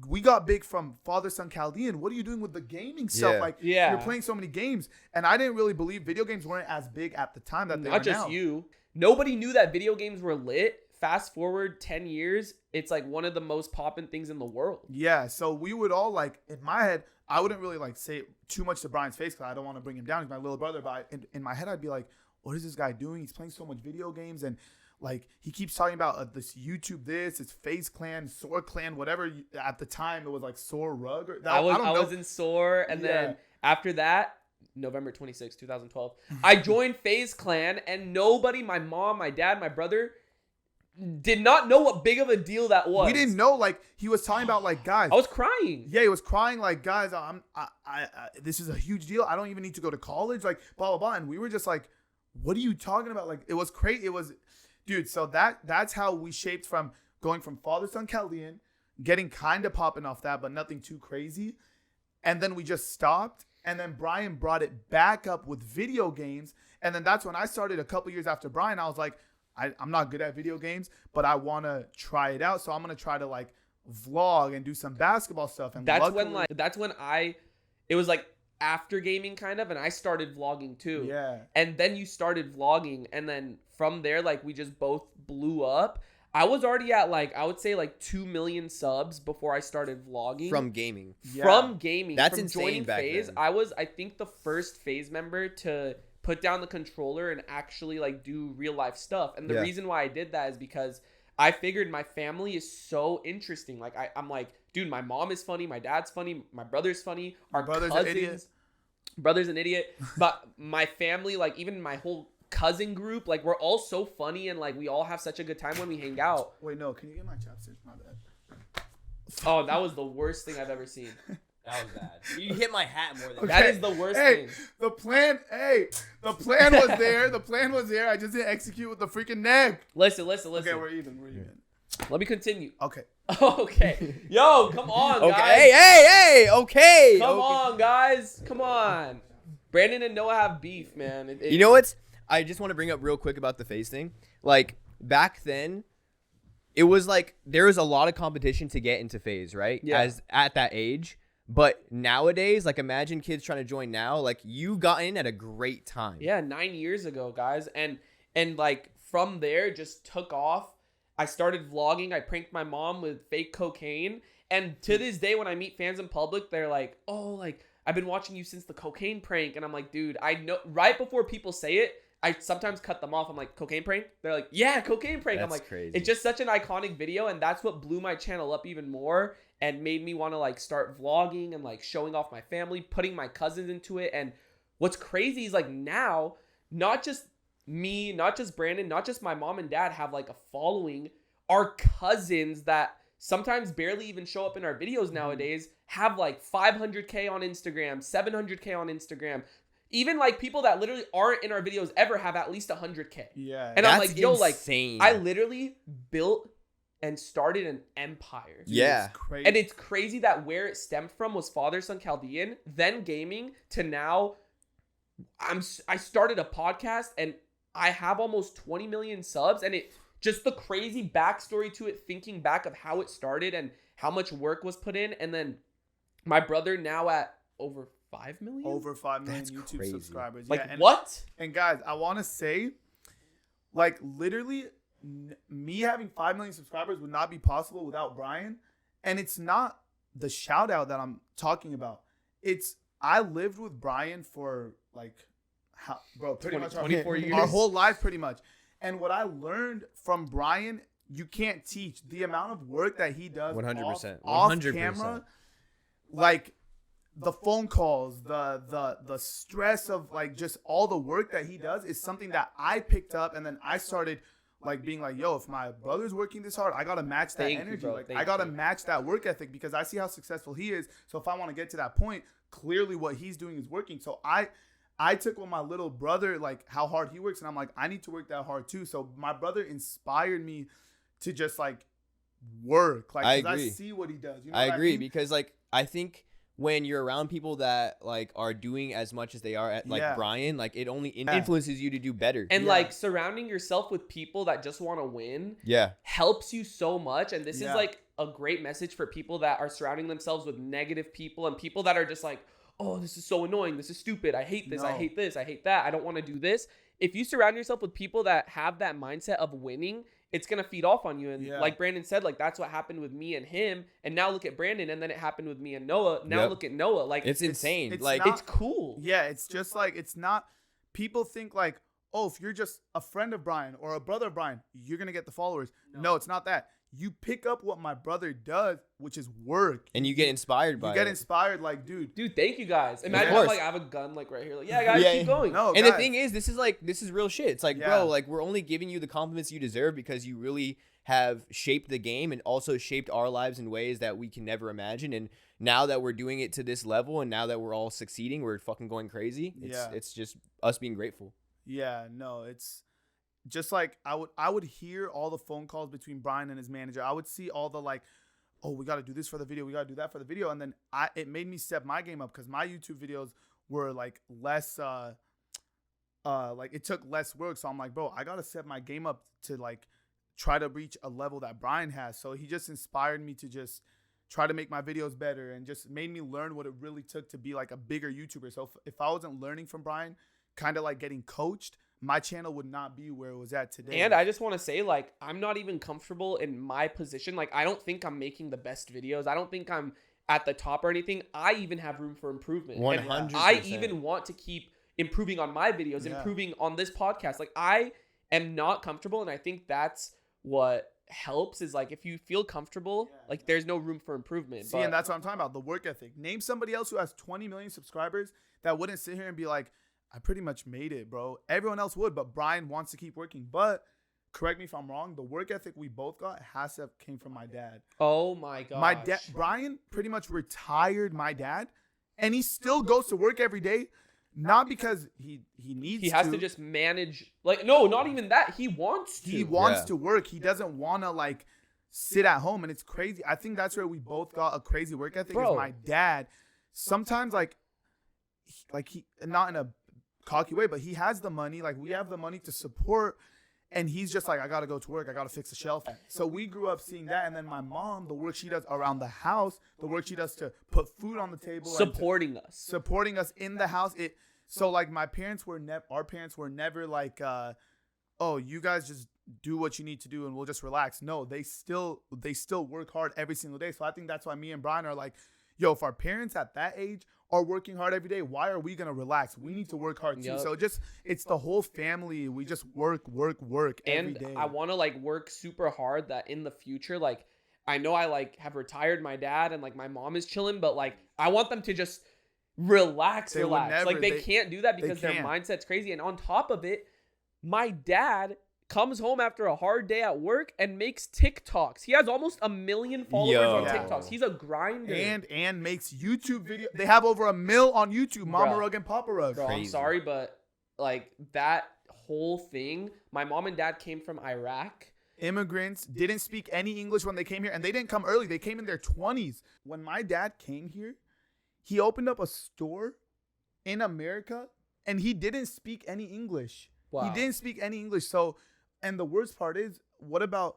we got big from Father Son Chaldean. What are you doing with the gaming stuff? You're playing so many games, and I didn't really believe video games weren't as big at the time that they Not are just now. you. Nobody knew that video games were lit. Fast forward 10 years, it's like one of the most poppin' things in the world. Yeah, so we would all like, in my head, I wouldn't really like say too much to Brian's face because I don't want to bring him down. He's my little brother, but in my head, I'd be like, what is this guy doing? He's playing so much video games, and like he keeps talking about this YouTube, it's FaZe Clan, Soar Clan, whatever. At the time, it was like Soar Rug. I was in Soar, and then after that, November 26, 2012, I joined FaZe Clan, and nobody, my mom, my dad, my brother, did not know what big of a deal that was. We didn't know. Like, he was talking about, like, guys. I was crying. Yeah, he was crying, like, guys, this is a huge deal. I don't even need to go to college, like, blah, blah, blah. And we were just like, what are you talking about? Like, it was crazy. It was, dude, so that's how we shaped from going from Father Son Chaldean, getting kind of popping off that, but nothing too crazy. And then we just stopped. And then Brian brought it back up with video games. And then that's when I started a couple years after Brian. I was like, I'm not good at video games, but I want to try it out. So I'm going to try to like vlog and do some basketball stuff. And that's when it was like after gaming kind of, and I started vlogging too. Yeah. And then you started vlogging. And then from there, like we just both blew up. I was already at like, I would say like 2 million subs before I started vlogging. From gaming. Yeah. From gaming. That's from insane joining back FaZe. then. I was, I think, the first FaZe member to put down the controller and actually like do real life stuff. And the reason why I did that is because I figured my family is so interesting. Like I'm like, dude, my mom is funny, my dad's funny, my brother's funny, our Brother's cousins, an idiot. brother's an idiot. But my family, like even my whole cousin group, like we're all so funny and like we all have such a good time when we hang out. Wait, no, can you get my chopsticks? My bad. Oh, that was the worst thing I've ever seen. That was bad. You hit my hat more than That is the worst Hey, thing. the plan was there. The plan was there. I just didn't execute with the freaking neck. Listen. Okay, we're even. Let me continue. Okay. Okay. Yo, come on, Okay. guys. Hey. Okay. Come okay. on, guys. Come on. Brandon and Noah have beef, man. You know what? I just want to bring up real quick about the FaZe thing. Like back then, it was like there was a lot of competition to get into FaZe, right? Yeah. As at that age. But nowadays, like imagine kids trying to join now. Like you got in at a great time. Yeah, 9 years ago, guys. And like from there just took off. I started vlogging. I pranked my mom with fake cocaine. And to this day, when I meet fans in public, they're like, oh, like I've been watching you since the cocaine prank. And I'm like, dude, I know right before people say it, I sometimes cut them off. I'm like, cocaine prank? They're like, yeah, cocaine prank. I'm That's like, crazy. it's just such an iconic video. And that's what blew my channel up even more and made me want to like start vlogging and like showing off my family, putting my cousins into it. And what's crazy is like now, not just me, not just Brandon, not just my mom and dad have like a following. Our cousins that sometimes barely even show up in our videos nowadays have like 500K on Instagram, 700K on Instagram. Even like people that literally aren't in our videos ever have at least 100K. Yeah. And I'm That's like, yo, insane. like I literally built and started an empire. Yeah. It's crazy. And it's crazy that where it stemmed from was Father Son Chaldean, then gaming, to now I started a podcast and I have almost 20 million subs, and it just the crazy backstory to it, thinking back of how it started and how much work was put in. And then my brother now at over 5 million? Over 5 million That's YouTube crazy. subscribers. Like yeah, and, what? And guys, I want to say, like literally, me having 5 million subscribers would not be possible without Brian. And it's not the shout out that I'm talking about. It's I lived with Brian for like, pretty 20, much 24 years. our whole life, pretty much. And what I learned from Brian, you can't teach. The amount of work that he does 100%. off 100%. camera, like the phone calls, the stress of like just all the work that he does is something that I picked up, and then I started like being like, yo, if my brother's working this hard, I gotta match that Thank you, energy. bro. Like Thank I gotta you. match that work ethic because I see how successful he is. So if I want to get to that point, clearly what he's doing is working. So I took with my little brother, like how hard he works, and I'm like, I need to work that hard too. So my brother inspired me to just like work. Like, I 'cause agree. I see what he does. You know I what agree mean? because like I think when you're around people that like are doing as much as they are at like Yeah. Brian, like it only Yeah. influences you to do better. And Yeah. like surrounding yourself with people that just want to win yeah. helps you so much. And this Yeah. is like a great message for people that are surrounding themselves with negative people and people that are just like, oh, this is so annoying. This is stupid. I hate this. I No. hate this. I hate that. I don't want to do this. If you surround yourself with people that have that mindset of winning, it's going to feed off on you. And Yeah. like Brandon said, like that's what happened with me and him. And now look at Brandon. And then it happened with me and Noah. Now Yep. look at Noah. Like It's insane. it's like not- it's cool. Yeah, it's just like it's not. People think like, oh, if you're just a friend of Brian or a brother of Brian, you're gonna get the followers. No, it's not that. You pick up what my brother does, which is work. and you get inspired by You get it. inspired, like, dude. Dude, thank you guys. Imagine course. if, like I have a gun like right here. Like, yeah, guys, Yeah, keep going. No, And guys, the thing is, this is real shit. It's like, Yeah. bro, like we're only giving you the compliments you deserve because you really have shaped the game and also shaped our lives in ways that we can never imagine. And now that we're doing it to this level and now that we're all succeeding, we're fucking going crazy. Yeah. It's just us being grateful. Yeah, no, it's just like I would hear all the phone calls between Brian and his manager. I would see all the like, oh, we got to do this for the video, we got to do that for the video, and then it made me step my game up because my YouTube videos were like less like it took less work. So I'm like, bro, I got to set my game up to like try to reach a level that Brian has. So he just inspired me to just try to make my videos better and just made me learn what it really took to be like a bigger YouTuber. So if I wasn't learning from Brian, kind of like getting coached, my channel would not be where it was at today. And I just want to say, like, I'm not even comfortable in my position. Like, I don't think I'm making the best videos. I don't think I'm at the top or anything. I even have room for improvement. And 100%. I even want to keep improving on my videos, Yeah. improving on this podcast. Like, I am not comfortable, and I think that's what helps is like if you feel comfortable, like there's no room for improvement. See, and that's what I'm talking about, the work ethic. Name somebody else who has 20 million subscribers that wouldn't sit here and be like, I pretty much made it, bro. Everyone else would, but Brian wants to keep working. But correct me if I'm wrong, the work ethic we both got has to have came from my dad. Oh my god. My dad, Brian, pretty much retired my dad, and he still goes to work every day, not because he needs. He has to just manage. Like, no, not even that. He wants to. He wants to work. He doesn't want to like sit at home, and it's crazy. I think that's where we both got a crazy work ethic. Bro. Is my dad sometimes like he not in a cocky way, but he has the money. Like we have the money to support. And he's just like, I got to go to work. I got to fix the shelf. So we grew up seeing that. And then my mom, the work she does around the house, the work she does to put food on the table. Supporting us. Supporting us in the house. So like our parents were never like, oh, you guys just do what you need to do and we'll just relax. No, they still work hard every single day. So I think that's why me and Brian are like, yo, if our parents at that age are working hard every day, why are we going to relax? We need to work hard too. Yep. So it's the whole family. We just work every day. I want to like work super hard that in the future, like I know I like have retired my dad and like my mom is chilling, but like I want them to just relax. Like they can't do that because their mindset's crazy. And on top of it, my dad comes home after a hard day at work and makes TikToks. He has almost 1 million followers on TikToks. He's a grinder. And makes YouTube videos. They have over 1 mil on YouTube, Mama Rug and Papa Rug. Bro, I'm sorry, but like that whole thing, my mom and dad came from Iraq. Immigrants didn't speak any English when they came here, and they didn't come early. They came in their 20s. When my dad came here, he opened up a store in America, and he didn't speak any English. Wow. He didn't speak any English. So, and the worst part is, what about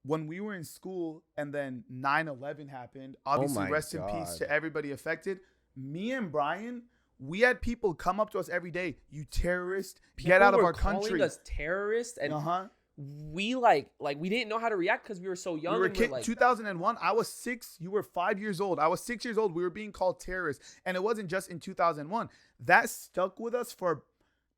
when we were in school and then 9/11 happened? Obviously, rest in peace to everybody affected. Me and Brian, we had people come up to us every day. You terrorist, get out of our country. Calling us terrorists, and we we didn't know how to react because we were so young. We were and kids. 2001. I was 6. You were 5 years old. I was 6 years old. We were being called terrorists, and it wasn't just in 2001. That stuck with us for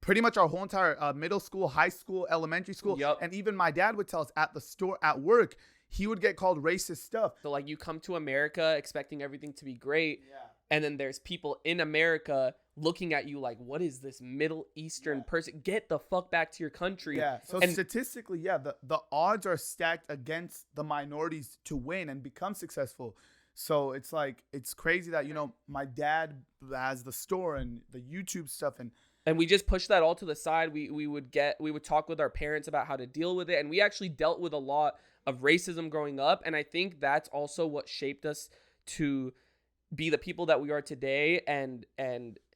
pretty much our whole entire middle school, high school, elementary school. Yep. And even my dad would tell us at the store, at work, he would get called racist stuff. So like you come to America expecting everything to be great. Yeah. And then there's people in America looking at you like, what is this Middle Eastern person? Get the fuck back to your country. Yeah. So statistically, the odds are stacked against the minorities to win and become successful. So it's like, it's crazy that, my dad has the store and the YouTube stuff and we just pushed that all to the side. We would talk with our parents about how to deal with it. And we actually dealt with a lot of racism growing up. And I think that's also what shaped us to be the people that we are today and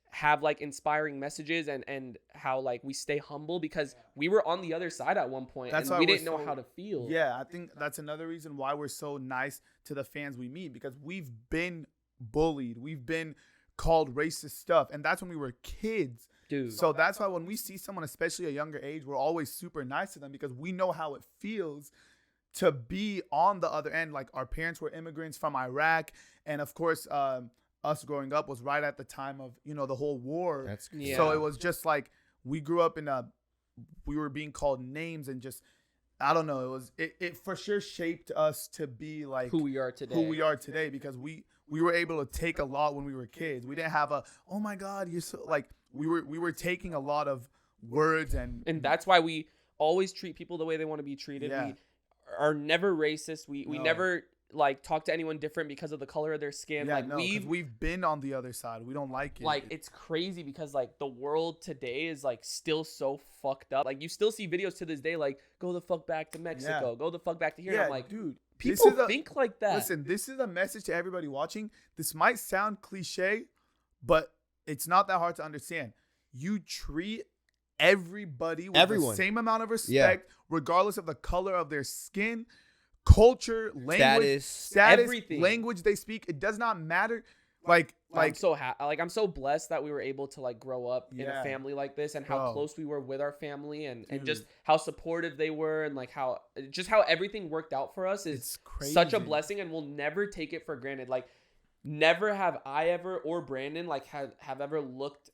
have like inspiring messages and how like we stay humble because we were on the other side at one point and we didn't know how to feel. Yeah, I think that's another reason why we're so nice to the fans we meet, because we've been bullied. We've been called racist stuff. And that's when we were kids. Dude. So that's why when we see someone, especially a younger age, we're always super nice to them because we know how it feels to be on the other end. Like our parents were immigrants from Iraq. And of course, us growing up was right at the time of, the whole war. That's yeah. So it was just like we grew up we were being called names and just, I don't know. It for sure shaped us to be like who we are today because we were able to take a lot when we were kids. We didn't have oh my God, you're so like, we were taking a lot of words and that's why we always treat people the way they want to be treated. Yeah. We are never racist. We never like talk to anyone different because of the color of their skin. Yeah, like we've been on the other side. We don't like it. Like it's crazy because like the world today is like still so fucked up. Like you still see videos to this day like go the fuck back to Mexico, go the fuck back to here. Yeah, and I'm like, dude, people think like that. Listen, this is a message to everybody watching. This might sound cliche, but it's not that hard to understand. You treat everybody with the same amount of respect, regardless of the color of their skin, culture, language, status, everything. Language they speak. It does not matter. Like I'm so blessed that we were able to like grow up in a family like this and how close we were with our family and just how supportive they were and like how everything worked out for us is such a blessing and we'll never take it for granted. Like never have I ever or Brandon like have ever looked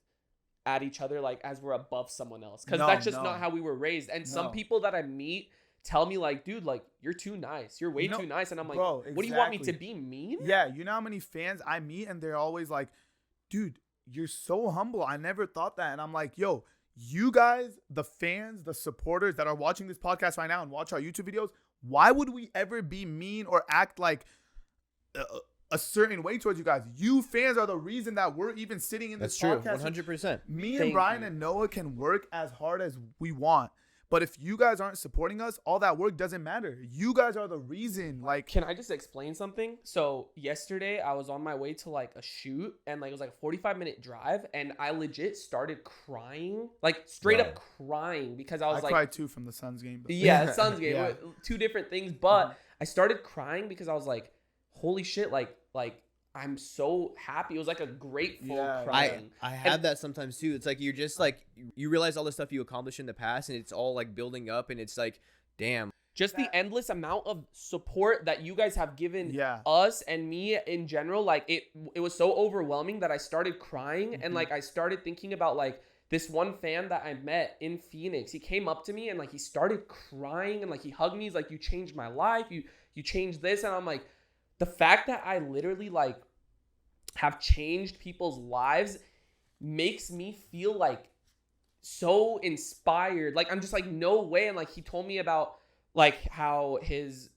at each other like as we're above someone else because that's just not how we were raised. And some people that I meet tell me like, dude, like you're too nice. You're way too nice. And I'm like, bro, what do you want me to exactly. be mean? Yeah, you know how many fans I meet and they're always like, dude, you're so humble. I never thought that. And I'm like, yo, you guys, the fans, the supporters that are watching this podcast right now and watch our YouTube videos, why would we ever be mean or act like a certain way towards you guys? You fans are the reason that we're even sitting in this That's true. podcast. 100%. Me and Thank Brian you. and Noah can work as hard as we want. But if you guys aren't supporting us, all that work doesn't matter. You guys are the reason. Like, Can I just explain something? So yesterday I was on my way to like a shoot and like it was like a 45-minute drive and I legit started crying, like straight up crying because I I was like, cried too from the Suns game. But yeah, Suns game, Yeah. two different things. But I started crying because I was like, holy shit, like I'm so happy. It was like a grateful Yeah. crying. I have that sometimes too. It's like you're just like you realize all the stuff you accomplished in the past, and it's all like building up, and it's like, damn. Just the endless amount of support that you guys have given Yeah. us and me in general, like it was so overwhelming that I started crying and like I started thinking about like this one fan that I met in Phoenix. He came up to me and like he started crying and like he hugged me. He's like, you changed my life. You changed this. And I'm like, the fact that I literally like have changed people's lives makes me feel like so inspired. Like I'm just like, no way. And like he told me about like how his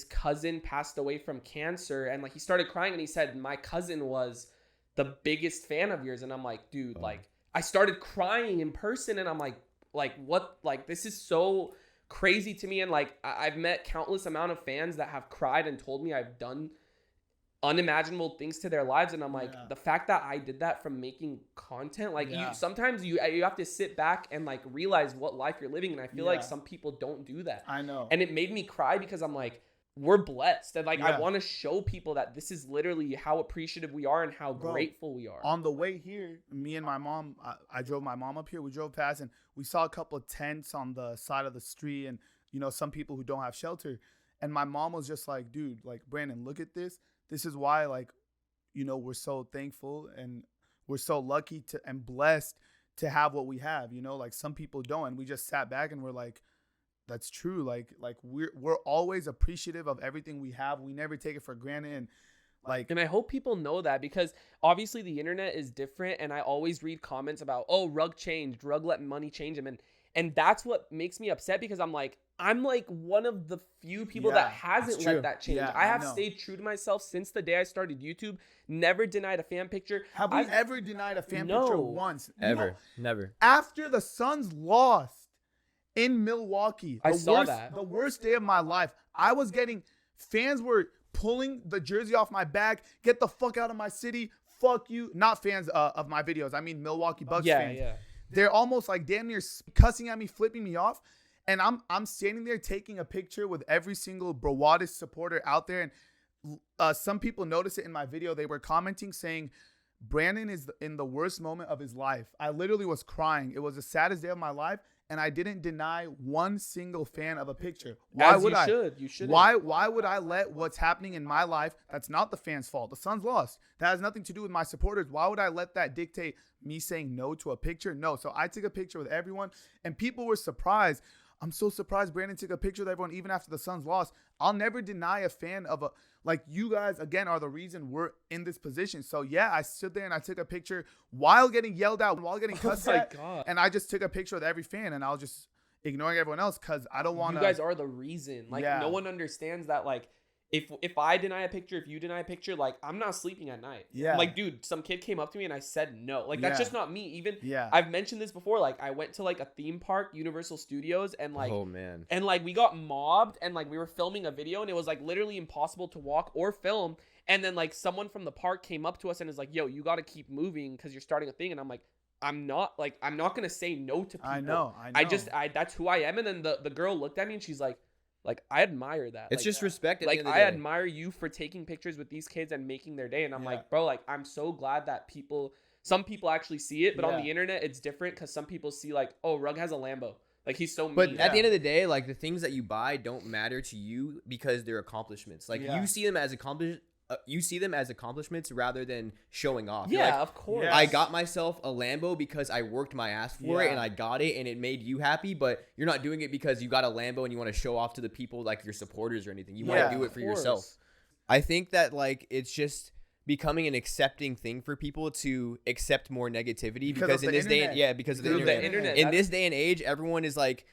cousin passed away from cancer and like he started crying and he said my cousin was the biggest fan of yours. And I'm like, dude, like I started crying in person and I'm like what, like this is so crazy to me. And like I've met countless amount of fans that have cried and told me I've done unimaginable things to their lives, and I'm like, the fact that I did that from making content, like you sometimes you have to sit back and like realize what life you're living, and I feel like some people don't do that. I know. And it made me cry because I'm like, we're blessed, and like I want to show people that this is literally how appreciative we are and how grateful we are. On the way here, me and my mom, I drove my mom up here. We drove past and we saw a couple of tents on the side of the street, and you know, some people who don't have shelter. And my mom was just like, dude, like, Brandon, look at this. This is why, like, you know, we're so thankful and we're so lucky to and blessed to have what we have. You know, like some people don't. And we just sat back and we're like, that's true. Like we're always appreciative of everything we have. We never take it for granted. And like, and I hope people know that, because obviously the internet is different, and I always read comments about, oh, Rug changed, Rug let money change him, and that's what makes me upset, because I'm like one of the few people that hasn't let that change. I have stayed true to myself since the day I started YouTube. Never denied a fan picture. Have we ever denied a fan picture once? Ever. Never. After the Suns lost in Milwaukee, I saw that. The worst day of my life. I was getting, fans were pulling the jersey off my back. Get the fuck out of my city. Fuck you. Not fans of my videos. I mean Milwaukee Bucks fans. Yeah. They're almost like damn near cussing at me, flipping me off. And I'm standing there taking a picture with every single Brawadis supporter out there. And some people noticed it in my video. They were commenting saying, Brandon is in the worst moment of his life. I literally was crying. It was the saddest day of my life. And I didn't deny one single fan of a picture. Why would I? You should. Why would I let what's happening in my life, that's not the fans' fault. The Suns lost. That has nothing to do with my supporters. Why would I let that dictate me saying no to a picture? No. So I took a picture with everyone, and people were surprised. I'm so surprised Brandon took a picture with everyone even after the Suns lost. I'll never deny a fan of like you guys, again, are the reason we're in this position. So yeah, I stood there and I took a picture while getting yelled out, while getting cussed at. God. And I just took a picture with every fan, and I was just ignoring everyone else because I don't want to. You guys are the reason. Like no one understands that. Like if I deny a picture, if you deny a picture, like I'm not sleeping at night. Yeah. Like dude, some kid came up to me and I said no. Like that's just not me. Even yeah. I've mentioned this before. Like I went to like a theme park, Universal Studios, and like oh man, and like we got mobbed, and like we were filming a video, and it was like literally impossible to walk or film. And then like someone from the park came up to us and is like, "Yo, you got to keep moving because you're starting a thing." And I'm like, I'm not gonna say no to people. I know. That's who I am. And then the girl looked at me and she's like, I admire that. It's like, just respect. At like the end of the I day. admire you for taking pictures with these kids and making their day. And I'm like, bro, like I'm so glad that some people actually see it, but on the internet it's different because some people see like, oh, Rug has a Lambo. Like he's so mean. But at the end of the day, like the things that you buy don't matter to you because they're accomplishments. Like you see them as you see them as accomplishments rather than showing off. You're Yeah, like, of course. Yes. I got myself a Lambo because I worked my ass for it Yeah. and I got it and it made you happy, but you're not doing it because you got a Lambo and you want to show off to the people like your supporters or anything. You want Yeah, to do it of for yourself. course. I think that like it's just becoming an accepting thing for people to accept more negativity Because because of in the this day and internet. because of Because the of the internet. internet. In That's- this day and age, everyone is like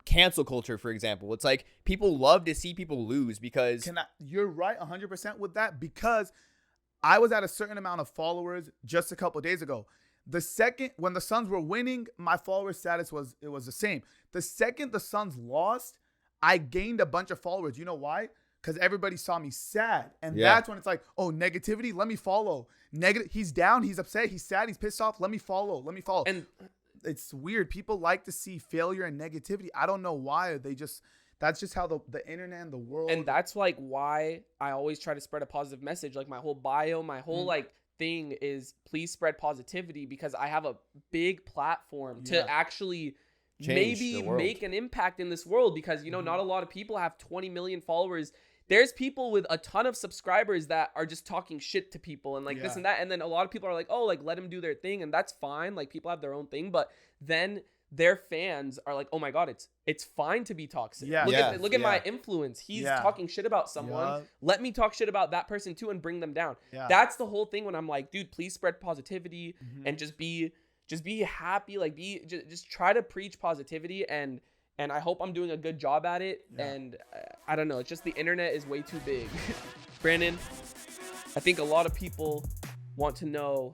cancel culture, for example. It's like people love to see people lose because You're right 100% with that, because I was at a certain amount of followers just a couple days ago. The second when the Suns were winning, my follower status was the same. The second the Suns lost, I gained a bunch of followers. You know why? Because everybody saw me sad. And Yeah. that's when it's like, oh, negativity, let me follow. Negative, he's down, he's upset, he's sad, he's pissed off, let me follow. And It's weird. People like to see failure and negativity. I don't know why. That's just how the internet and the world. And that's like why I always try to spread a positive message. Like my whole bio, my whole like thing is please spread positivity, because I have a big platform Yeah. to actually Change maybe the world. make an impact in this world, because you know not a lot of people have 20 million followers. There's people with a ton of subscribers that are just talking shit to people and like this Yeah. and that, and then a lot of people are like, oh, like let them do their thing, and that's fine. Like people have their own thing, but then their fans are like, oh my god, it's fine to be toxic. Yeah. Look at my Yeah. influence. He's Yeah. talking shit about someone. Yeah. Let me talk shit about that person too and bring them down. Yeah. That's the whole thing when I'm like, dude, please spread positivity Mhm. and just be happy. Like just try to preach positivity, and I hope I'm doing a good job at it. Yeah. And I don't know, it's just the internet is way too big. Brandon, I think a lot of people want to know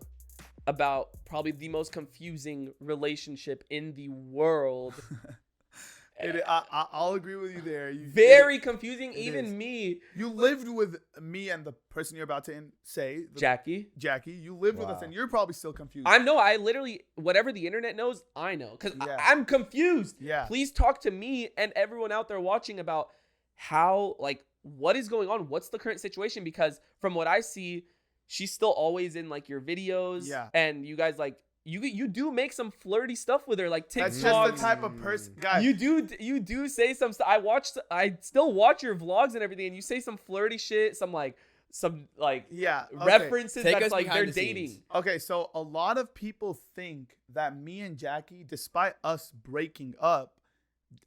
about probably the most confusing relationship in the world. I'll agree with you there. Very confusing, it even is. me. You lived with me and the person you're about to say, Jackie. Jackie. You lived with us, Wow. and you're probably still confused. I literally, whatever the internet knows, I know. Because Yeah. I'm confused. Yeah. Please talk to me and everyone out there watching about how, like, what is going on? What's the current situation? Because from what I see, she's still always in, like, your videos. Yeah. And you guys, like, you do make some flirty stuff with her, like That's TikToks. just the type of person, guys. You do say some stuff. I still watch your vlogs and everything, and you say some flirty shit, some yeah. Okay. references Take that's us like behind they're the dating. scenes. Okay, so a lot of people think that me and Jackie, despite us breaking up,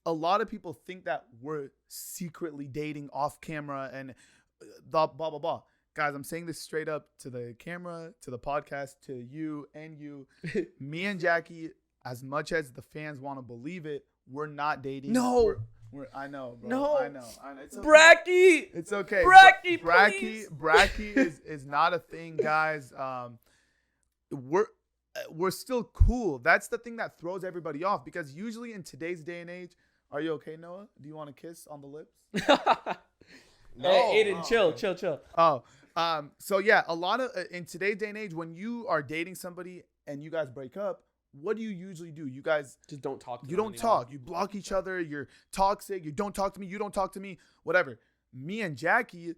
a lot of people think that we're secretly dating off camera and blah blah blah blah. Guys, I'm saying this straight up to the camera, to the podcast, to you and you. Me and Jackie, as much as the fans want to believe it, we're not dating. No. I know, bro. No. I know. It's okay. Bracky. It's okay. Bracky, please. Bracky is not a thing, guys. We're still cool. That's the thing that throws everybody off, because usually in today's day and age, are you okay, Noah? Do you want a kiss on the lips? Hey, Aiden, chill. Oh, so yeah, a lot of in today's day and age, when you are dating somebody and you guys break up, what do you usually do? You guys, Just don't talk to you them don't anymore. talk. You block each other. You're toxic. You don't talk to me. You don't talk to me. Whatever. Me and Jackie,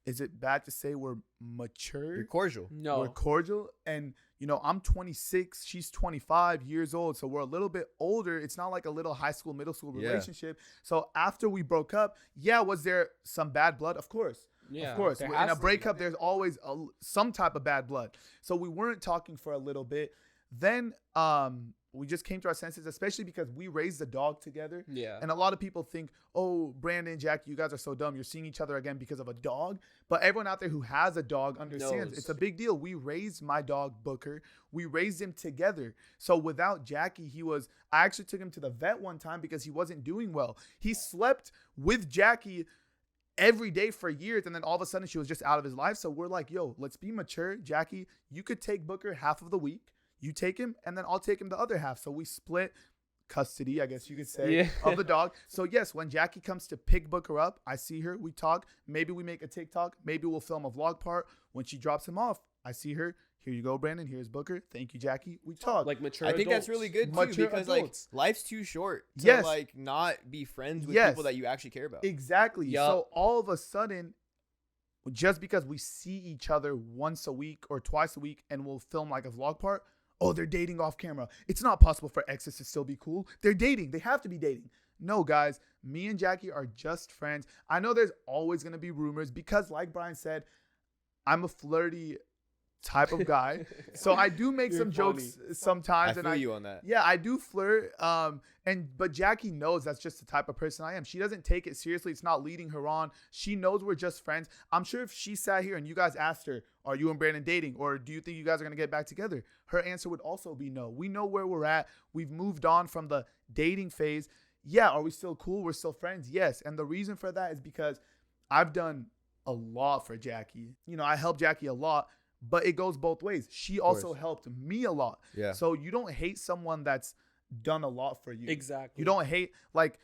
is it bad to say we're mature? You're cordial. No. We're cordial. And, you know, I'm 26. She's 25 years old. So we're a little bit older. It's not like a little high school, middle school Yeah. relationship. So after we broke up, yeah, was there some bad blood? Of course. Yeah, Of course. there In has a to be. breakup, there's always some type of bad blood. So we weren't talking for a little bit. Then we just came to our senses, especially because we raised a dog together. Yeah. And a lot of people think, oh, Brandon, Jackie, you guys are so dumb. You're seeing each other again because of a dog. But everyone out there who has a dog understands Knows. it's a big deal. We raised my dog, Booker. We raised him together. So without Jackie, I actually took him to the vet one time because he wasn't doing well. He slept with Jackie every day for years, and then all of a sudden she was just out of his life. So we're like, yo, let's be mature. Jackie, you could take Booker half of the week. You take him, and then I'll take him the other half. So we split custody, I guess you could say, Yeah. of the dog. So yes, when Jackie comes to pick Booker up, I see her, we talk. Maybe we make a TikTok. Maybe we'll film a vlog part. When she drops him off, I see her. Here you go, Brandon. Here's Booker. Thank you, Jackie. We talk. Like mature I think that's adults. really good too, Mature because adults. like life's too short to Yes. like not be friends with Yes. people that you actually care about. Exactly. Yup. So all of a sudden, just because we see each other once a week or twice a week and we'll film like a vlog part, oh, they're dating off camera. It's not possible for exes to still be cool. They're dating. They have to be dating. No, guys, me and Jackie are just friends. I know there's always going to be rumors because, like Brian said, I'm a flirty type of guy. So I do make You're some jokes sometimes. I feel you on that. Yeah, I do flirt. But Jackie knows that's just the type of person I am. She doesn't take it seriously. It's not leading her on. She knows we're just friends. I'm sure if she sat here and you guys asked her, are you and Brandon dating? Or do you think you guys are going to get back together? Her answer would also be no. We know where we're at. We've moved on from the dating phase. Yeah, are we still cool? We're still friends? Yes. And the reason for that is because I've done a lot for Jackie. You know, I helped Jackie a lot. But it goes both ways. She also helped me a lot. Yeah. So you don't hate someone that's done a lot for you. Exactly. You don't hate like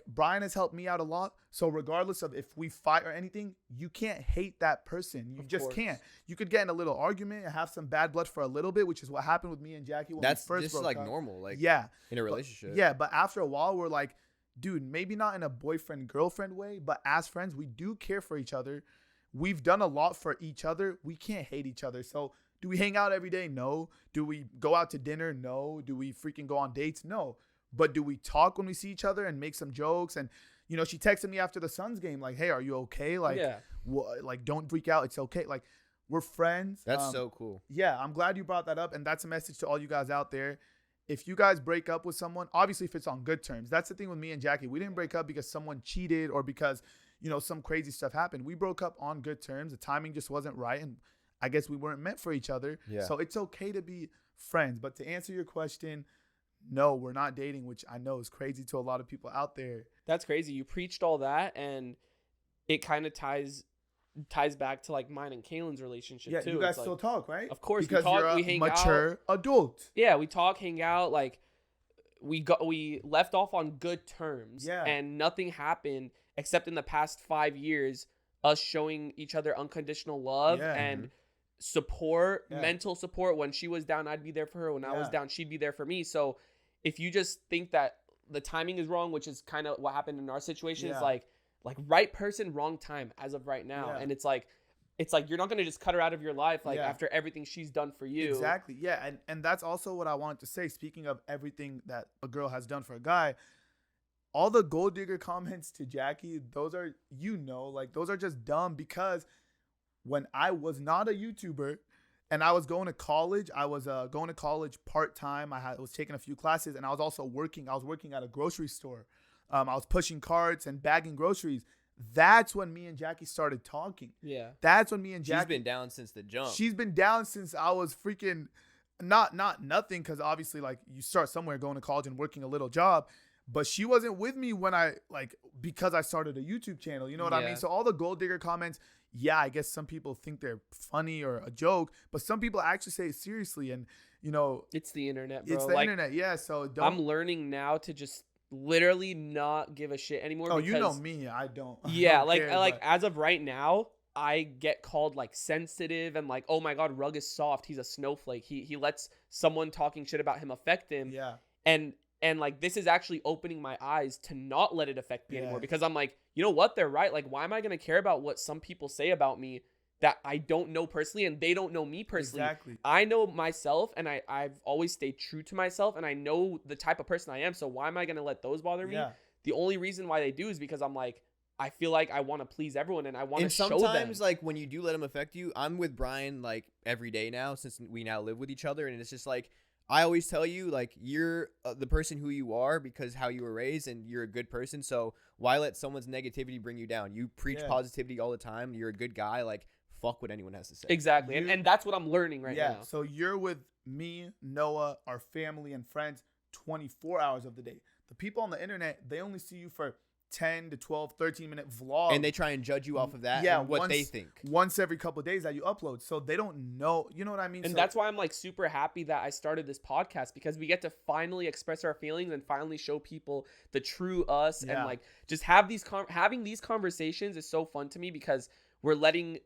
Brian has helped me out a lot. So regardless of if we fight or anything, you can't hate that person. You just can't. You could get in a little argument and have some bad blood for a little bit, which is what happened with me and Jackie when That's we first just broke like up. normal, like Yeah. in a relationship. But after a while, we're like, dude, maybe not in a boyfriend-girlfriend way, but as friends, we do care for each other. We've done a lot for each other. We can't hate each other. So do we hang out every day? No. Do we go out to dinner? No. Do we freaking go on dates? No. But do we talk when we see each other and make some jokes? And, you know, she texted me after the Suns game, like, hey, are you okay? Like, like, don't freak out. It's okay. Like, we're friends. That's so cool. Yeah, I'm glad you brought that up. And that's a message to all you guys out there. If you guys break up with someone, obviously if it's on good terms, that's the thing with me and Jackie. We didn't break up because someone cheated or because, you know, some crazy stuff happened. We broke up on good terms. The timing just wasn't right. And I guess we weren't meant for each other. Yeah. So it's okay to be friends. But to answer your question, no, we're not dating, which I know is crazy to a lot of people out there. That's crazy. You preached all that, and it kind of ties back to like mine and Kaylin's relationship Yeah, too. you guys It's still like, talk, right? Of course, because we talk. you're a We hang mature out. adult. Yeah, we talk, hang out. Like we left off on good terms. Yeah. And nothing happened except in the past 5 years, us showing each other unconditional love and support, mental support. When she was down, I'd be there for her. When I was down, she'd be there for me. So if you just think that the timing is wrong, which is kind of what happened in our situation, it's like right person, wrong time as of right now. And it's like you're not going to just cut her out of your life after everything she's done for you. Exactly. Yeah. And that's also what I wanted to say. Speaking of everything that a girl has done for a guy, all the gold digger comments to Jackie, those are, those are just dumb because when I was not a YouTuber and I was going to college, I was going to college part-time. I was taking a few classes and I was also working. I was working at a grocery store. I was pushing carts and bagging groceries. That's when me and Jackie started talking. Yeah. That's when me and Jackie. She's been down since the jump. She's been down since I was freaking not nothing, because obviously like you start somewhere going to college and working a little job. But she wasn't with me when because I started a YouTube channel. You know what I mean? So all the gold digger comments, I guess some people think they're funny or a joke, but some people actually say it seriously. And, it's the internet, bro. It's the internet. Yeah. So I'm learning now to just literally not give a shit anymore. Oh, you know me. I don't. Yeah. I don't care, as of right now, I get called like sensitive and like, oh my God, Rug is soft. He's a snowflake. He lets someone talking shit about him affect him. Yeah. And like, this is actually opening my eyes to not let it affect me anymore, because I'm like, you know what? They're right. Like, why am I going to care about what some people say about me that I don't know personally and they don't know me personally? Exactly. I know myself, and I've always stayed true to myself, and I know the type of person I am. So why am I going to let those bother me? Yeah. The only reason why they do is because I'm like, I feel like I want to please everyone and I want to show them. And sometimes, like, when you do let them affect you, I'm with Brian, like, every day now since we now live with each other. And it's just like, I always tell you, like, you're the person who you are because how you were raised, and you're a good person. So why let someone's negativity bring you down? You preach positivity all the time. You're a good guy. Like, fuck what anyone has to say. Exactly. And that's what I'm learning right now. So you're with me, Noah, our family and friends 24 hours of the day. The people on the internet, they only see you for 10 to 12, 13-minute vlogs. And they try and judge you off of that and what they think. Once every couple of days that you upload. So they don't know. You know what I mean? And that's why I'm like super happy that I started this podcast, because we get to finally express our feelings and finally show people the true us. And like just have having these conversations is so fun to me, because we're letting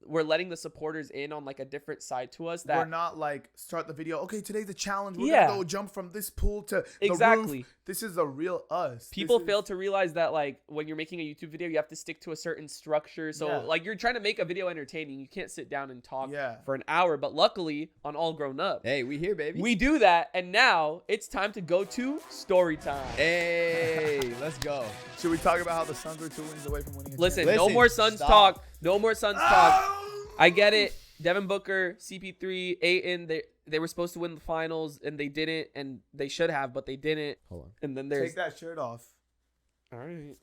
we're letting the supporters in on like a different side to us. That We're not like start the video. Okay, today's a challenge. We're Yeah. gonna go jump from this pool to the Exactly. roof. This is the real us. people This fail is- to realize that like when you're making a YouTube video, you have to stick to a certain structure. So Yeah. like you're trying to make a video entertaining. You can't sit down and talk Yeah. for an hour. But luckily, on All Grown Up, Hey, we here, baby. we do that. And now it's time to go to story time. Hey, let's go. Should we talk about how the Suns were 2 wins away from winning? A Listen, no Listen, more Suns stop. talk. No more Suns talk. Oh! I get it. Devin Booker, CP3, Ayton, they were supposed to win the finals and they didn't, and they should have, but they didn't. Hold on. And then there's Take that shirt off. all right.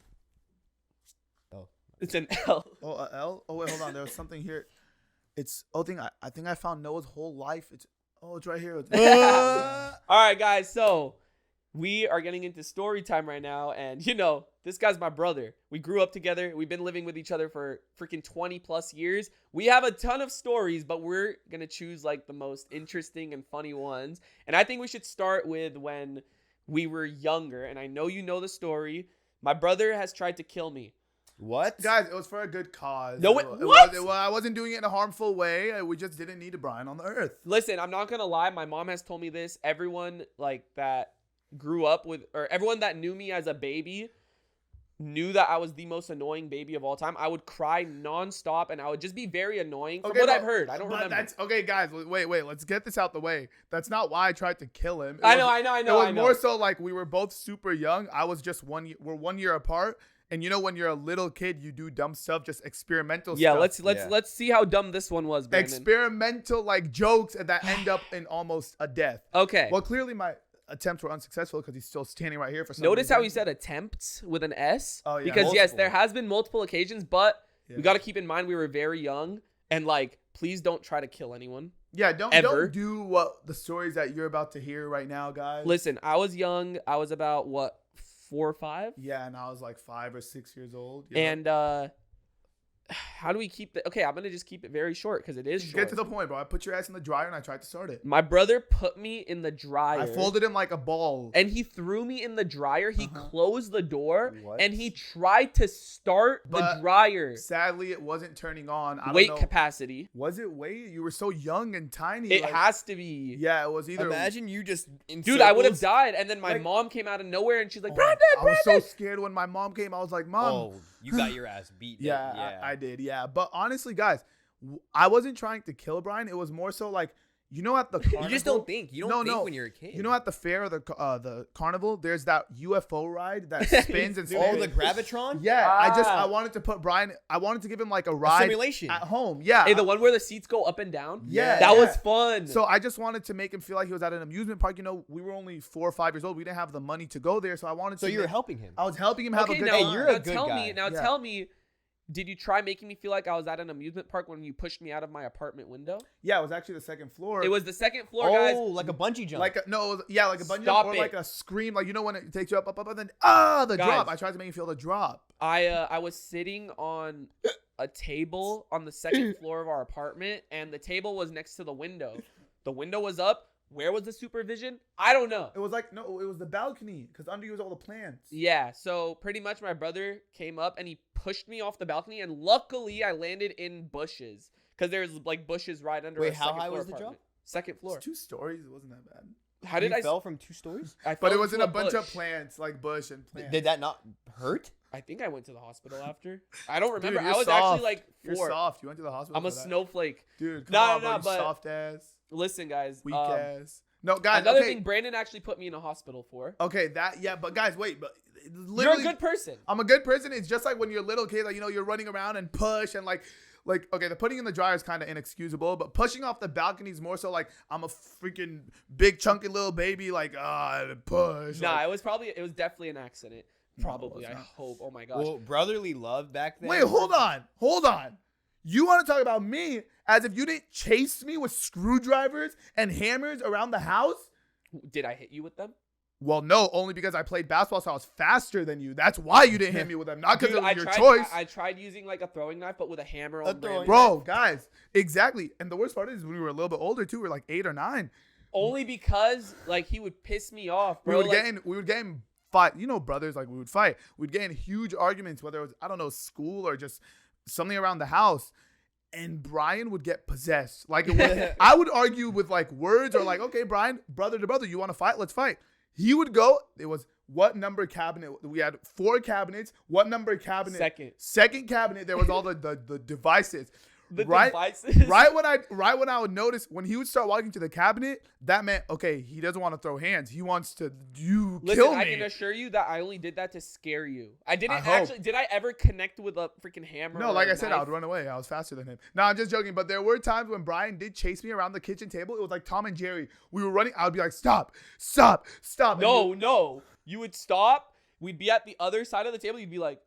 Oh. It's an L. Oh, a L. Oh wait, hold on. There was something here. It's I think I found Noah's whole life. It's right here. All right, guys. So we are getting into story time right now, and you know this guy's my brother. We grew up together. We've been living with each other for freaking 20 plus years. We have a ton of stories, but we're gonna choose like the most interesting and funny ones. And I think we should start with when we were younger. And I know you know the story. My brother has tried to kill me. What? Guys, it was for a good cause. No, I wasn't doing it in a harmful way. We just didn't need a Brian on the earth. Listen, I'm not gonna lie. My mom has told me this. Everyone like that grew up with, or everyone that knew me as a baby, knew that I was the most annoying baby of all time. I would cry nonstop, and I would just be very annoying. From what I've heard, I don't but remember. That's okay, guys. Wait. Let's get this out the way. That's not why I tried to kill him. I know. It was more so like we were both super young. I was just 1 year. We're 1 year apart. And you know when you're a little kid, you do dumb stuff, just experimental Yeah, stuff. let's see how dumb this one was, Brandon. Experimental like jokes that end up in almost a death. Okay. Well, clearly my attempts were unsuccessful because he's still standing right here for some Notice reason. how he said attempts with an S? Oh, yeah. Because yes, Multiple. there has been multiple occasions, but Yeah. we got to keep in mind we were very young, and like, please don't try to kill anyone. Yeah, don't Ever. do what the stories that you're about to hear right now, guys. Listen, I was young. I was about what, 4 or 5? Yeah, and I was like 5 or 6 years old. Yeah. And how do we keep it? Okay, I'm gonna just keep it very short because it is Just short. get to the point, bro. I put your ass in the dryer and I tried to start it. My brother put me in the dryer. I folded him like a ball. and he threw me in the dryer. He Uh-huh. closed the door What? and he tried to start the But dryer. Sadly, it wasn't turning on. I Weight don't know. capacity. Was it weight? You were so young and tiny. It like- has to be. Yeah, it was either. Imagine you just in Dude, I would have circles. died. And then my Like- mom came out of nowhere and she's like, Oh, Brandon, I was so Brandon. scared when my mom came. I was like, Mom. Oh, you got your ass beat. then. Yeah, I did. Yeah, but honestly, guys, I wasn't trying to kill Brian. It was more so like, you know, at the You carnival, just don't think. You don't No, think no. when you're a kid. You know, at the fair or the carnival, there's that UFO ride that spins and oh, spins. the gravitron. Yeah, Ah. I wanted to put Brian. I wanted to give him like a A ride simulation. at home. Yeah, Hey, the one where the seats go up and down? Yeah, That yeah. was fun. So I just wanted to make him feel like he was at an amusement park. You know, we were only 4 or 5 years old. We didn't have the money to go there, so I wanted So to. you were helping him. I was helping him have okay, a good now, time. you're a now good tell guy. me. Now Yeah. tell me. Did you try making me feel like I was at an amusement park when you pushed me out of my apartment window? Yeah, it was actually the second floor. It was the second floor, Oh, guys. like a bungee jump. like no, it was, yeah, like a bungee Stop jump or it. like a scream, like you know when it takes you up, and then the Guys. drop. I tried to make you feel the drop. I was sitting on a table on the second floor of our apartment, and the table was next to the window. The window was up. Where was the supervision? I don't know. It was like no, it was the balcony because under you was all the plants. Yeah, so pretty much my brother came up and he pushed me off the balcony, and luckily I landed in bushes because there's like bushes right under. Wait, our how second high floor was the apartment. Second floor. It's 2 stories. It wasn't that bad. How did you I? fell from 2 stories? I But fell it was in into a bunch of bush. plants, like bush and plants. Did that not hurt? I think I went to the hospital after. I don't Dude, remember. you're I was soft. actually like You're 4. soft. You went to the hospital. I'm a for that. snowflake. Dude, come No, on, no, bro, no, you but- soft ass, Listen, guys. weak ass. No, guys. Another okay, thing Brandon actually put me in a hospital for. okay, that yeah, but guys, wait, but You're a literally, good person. I'm a good person. It's just like when you're a little kid, like you know, you're running around and push and like okay, the putting in the dryer is kind of inexcusable, but pushing off the balcony is more so like I'm a freaking big chunky little baby, like push. Nah, like, it was definitely an accident. Probably. it's I not. hope. Oh my gosh. Well, brotherly love back then. wait, hold on. You want to talk about me as if you didn't chase me with screwdrivers and hammers around the house? Did I hit you with them? Well, no, only because I played basketball, so I was faster than you. That's why you didn't hit me with them, not because Dude, it was I your tried, choice. I tried using like a throwing knife, but with a hammer A on throwing Brandon. Bro, guys, exactly. And the worst part is when we were a little bit older too. We were like 8 or 9. Only because like he would piss me off, bro. We would like, get in fight. You know, brothers, like we would fight. We'd get in huge arguments, whether it was I don't know school or just something around the house. and Brian would get possessed. Like I would argue with like words or like, okay, Brian, brother to brother, you want to fight? Let's fight. He would go. It was what number cabinet? We had 4 cabinets. What number cabinet? Second cabinet. There was all the devices. Devices. Right when I would notice when he would start walking to the cabinet, that meant okay, he doesn't want to throw hands. He wants to kill me. I can assure you that I only did that to scare you. I didn't actually. Did I ever connect with a freaking hammer? No, like I said, I would run away. I was faster than him. No, I'm just joking. But there were times when Brian did chase me around the kitchen table. It was like Tom and Jerry. We were running. I would be like, stop. No. You would stop. We'd be at the other side of the table. You'd be like,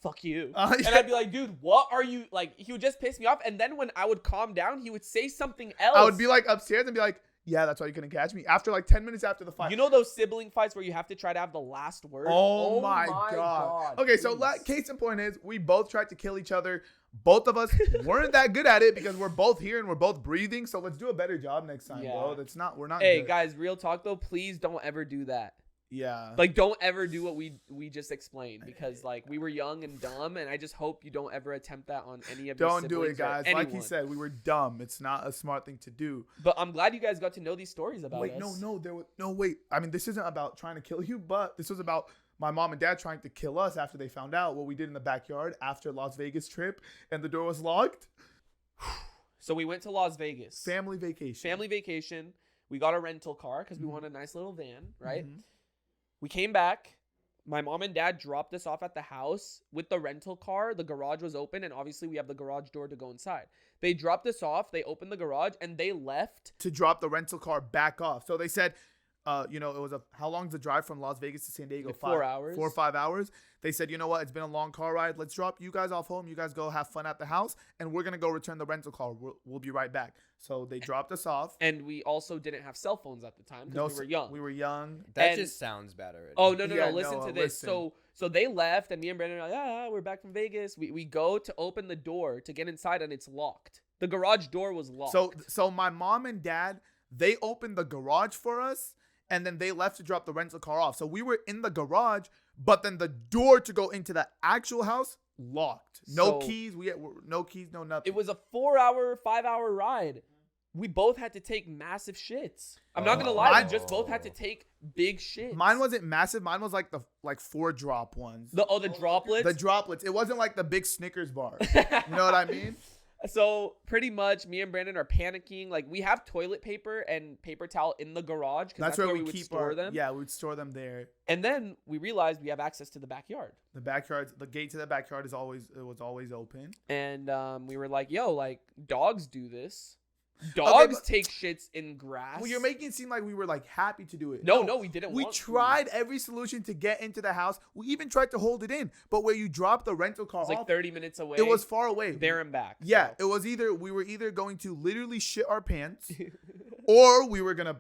fuck you. And I'd be like, dude, what are you, like, he would just piss me off. And then when I would calm down, he would say something else. I would be like upstairs and be like, yeah, that's why you couldn't catch me. After like 10 minutes after the fight. You know those sibling fights where you have to try to have the last word? Oh my God. Okay, so case in point is we both tried to kill each other. Both of us weren't that good at it because we're both here and we're both breathing. So let's do a better job next time, bro. We're not Hey, good. Guys, real talk though, please don't ever do that. Yeah. Like, don't ever do what we just explained because, like, we were young and dumb, and I just hope you don't ever attempt that on any of your siblings. Don't do it, guys. Like he said, we were dumb. It's not a smart thing to do. But I'm glad you guys got to know these stories about us. Wait. I mean, this isn't about trying to kill you, but this was about my mom and dad trying to kill us after they found out what we did in the backyard after Las Vegas trip, and the door was locked. So we went to Las Vegas. Family vacation. We got a rental car because we wanted a nice little van, right? Mm-hmm. We came back. My mom and dad dropped us off at the house with the rental car. The garage was open, and obviously we have the garage door to go inside. They dropped us off. They opened the garage, and they left. To drop the rental car back off. So they said, it was how long's the drive from Las Vegas to San Diego? Like 4 hours. 4 or 5 hours. They said, you know what? It's been a long car ride. Let's drop you guys off home. You guys go have fun at the house, and we're going to go return the rental car. We'll be right back. So they dropped us off. And we also didn't have cell phones at the time because we were young. We were young. That just sounds bad already. Oh, no. Listen to this. Listen. So they left, and me and Brandon are like, we're back from Vegas. We go to open the door to get inside, and it's locked. The garage door was locked. So my mom and dad, they opened the garage for us, and then they left to drop the rental car off. So we were in the garage, but then the door to go into the actual house locked. No keys. We had no keys, no nothing. It was a 4-hour, 5-hour ride. We both had to take massive shits. I'm not gonna lie. We just both had to take big shits. Mine wasn't massive. Mine was like the 4 drop ones. The droplets. The droplets. It wasn't like the big Snickers bar. You know what I mean? So pretty much, me and Brandon are panicking. Like, we have toilet paper and paper towel in the garage because that's where we would keep store them. Yeah, we would store them there. And then we realized we have access to the backyard. The gate to the backyard was always open. And we were like, yo, like, dogs do this. Dogs take shits in grass. Well, you're making it seem like we were like happy to do it. No, we didn't. We tried every solution to get into the house. We even tried to hold it in, but where you drop the rental car off, like 30 minutes away. It was far away. There and back. Yeah, so. We were either going to literally shit our pants, or we were gonna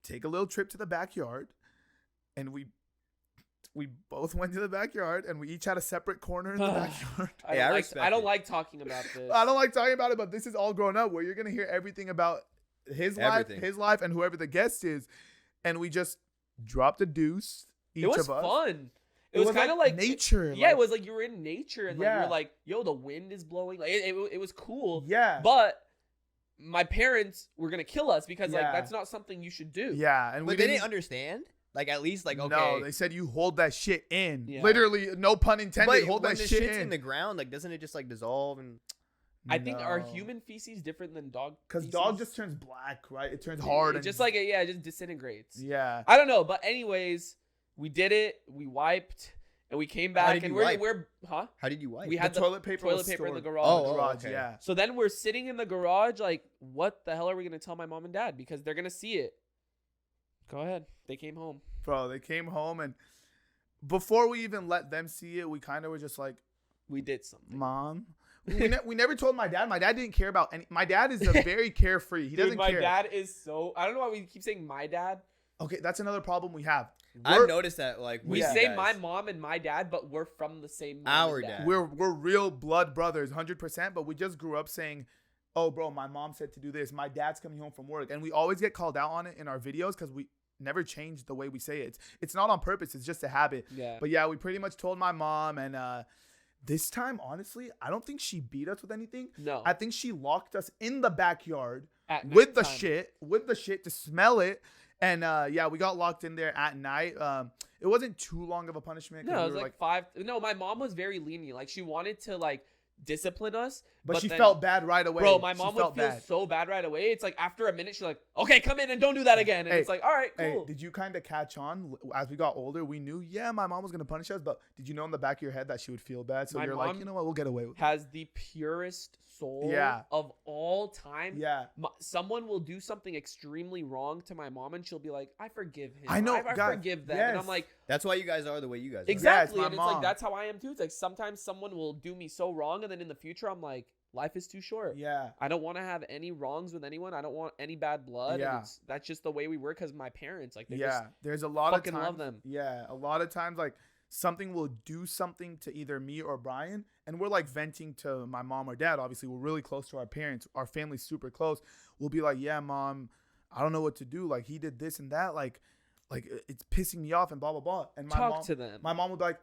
take a little trip to the backyard, and we both went to the backyard, and we each had a separate corner in the backyard. I don't like talking about this. I don't like talking about it, but this is all grown up, where you're going to hear everything about his life, and whoever the guest is. And we just dropped a deuce, each of us. It was fun. It was kind of like nature. Yeah, it was like you were in nature, and like you were like, yo, the wind is blowing. Like it was cool. Yeah. But my parents were going to kill us because like that's not something you should do. Yeah. And they didn't understand. Like, at least, like, okay. No, they said you hold that shit in. Yeah. Literally, no pun intended, hold that shit in. When the shit's in the ground, like, doesn't it just, like, dissolve? And I think are human feces different than dog Because dog just turns black, right? It turns hard. It just disintegrates. Yeah. I don't know. But anyways, we did it. We wiped. And we came back. And we're huh? How did you wipe? We had the toilet paper in the garage. Oh, okay. Yeah. So then we're sitting in the garage like, what the hell are we going to tell my mom and dad? Because they're going to see it. Go ahead. They came home. Bro, they came home, and before we even let them see it, we kind of were just like, we did something. Mom. We never told my dad. My dad didn't care about any. My dad is very carefree. He doesn't care. My dad is so. I don't know why we keep saying my dad. Okay, that's another problem we have. I've noticed that, like, we say my mom and my dad, but we're from the same mom and dad. We're real blood brothers, 100%. But we just grew up saying, "Oh, bro, my mom said to do this. My dad's coming home from work," and we always get called out on it in our videos because we never change the way we say it. It's not on purpose. It's just a habit. Yeah. But yeah, we pretty much told my mom, and This time, honestly, I don't think she beat us with anything. No. I think she locked us in the backyard At with the nighttime. shit to smell it. And yeah, we got locked in there at night. It wasn't too long of a punishment. 'Cause No, it we was were like 5. No, my mom was very lenient. Like she wanted to like discipline us, but she then, felt bad right away. Bro, my She mom would felt feel bad. so bad right away. It's like after a minute, she's like, "Okay, come in and don't do that again." And Hey, it's like, "All right, Hey, cool." did you kind of catch on as we got older? We knew, yeah, my mom was gonna punish us, but did you know in the back of your head that she would feel bad? So My you're like, mom you know what, we'll get away with it. Has the purest soul Yeah. of all time. Yeah, Someone will do something extremely wrong to my mom, and she'll be like, "I forgive him. I know, I guys, forgive them." And I'm yes. like, That's why you guys are the way you guys are. exactly. my And it's mom. like that's how I am too. It's like sometimes someone will do me so wrong, and then in the future, I'm like, life is too short. yeah. I don't want to have any wrongs with anyone. I don't want any bad blood. Yeah. And that's just the way we work because my parents, like, they Yeah, just there's a lot of fucking times. love them. Yeah, a lot of times like something will do something to either me or Brian, and we're like venting to my mom or dad. Obviously, we're really close to our parents. Our family's super close. We'll be like, "Yeah, mom, I don't know what to do. Like he did this and that. Like it's pissing me off and blah blah blah." And my talk mom, to them. my mom would be like,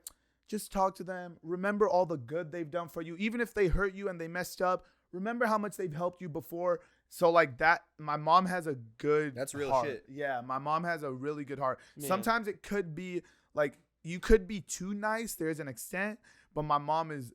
"Just talk to them. Remember all the good they've done for you, even if they hurt you and they messed up. Remember how much they've helped you before." So like that, my mom has a good That's real heart. shit. Yeah, my mom has a really good heart. Man. Sometimes it could be like you could be too nice. There's an extent, but my mom is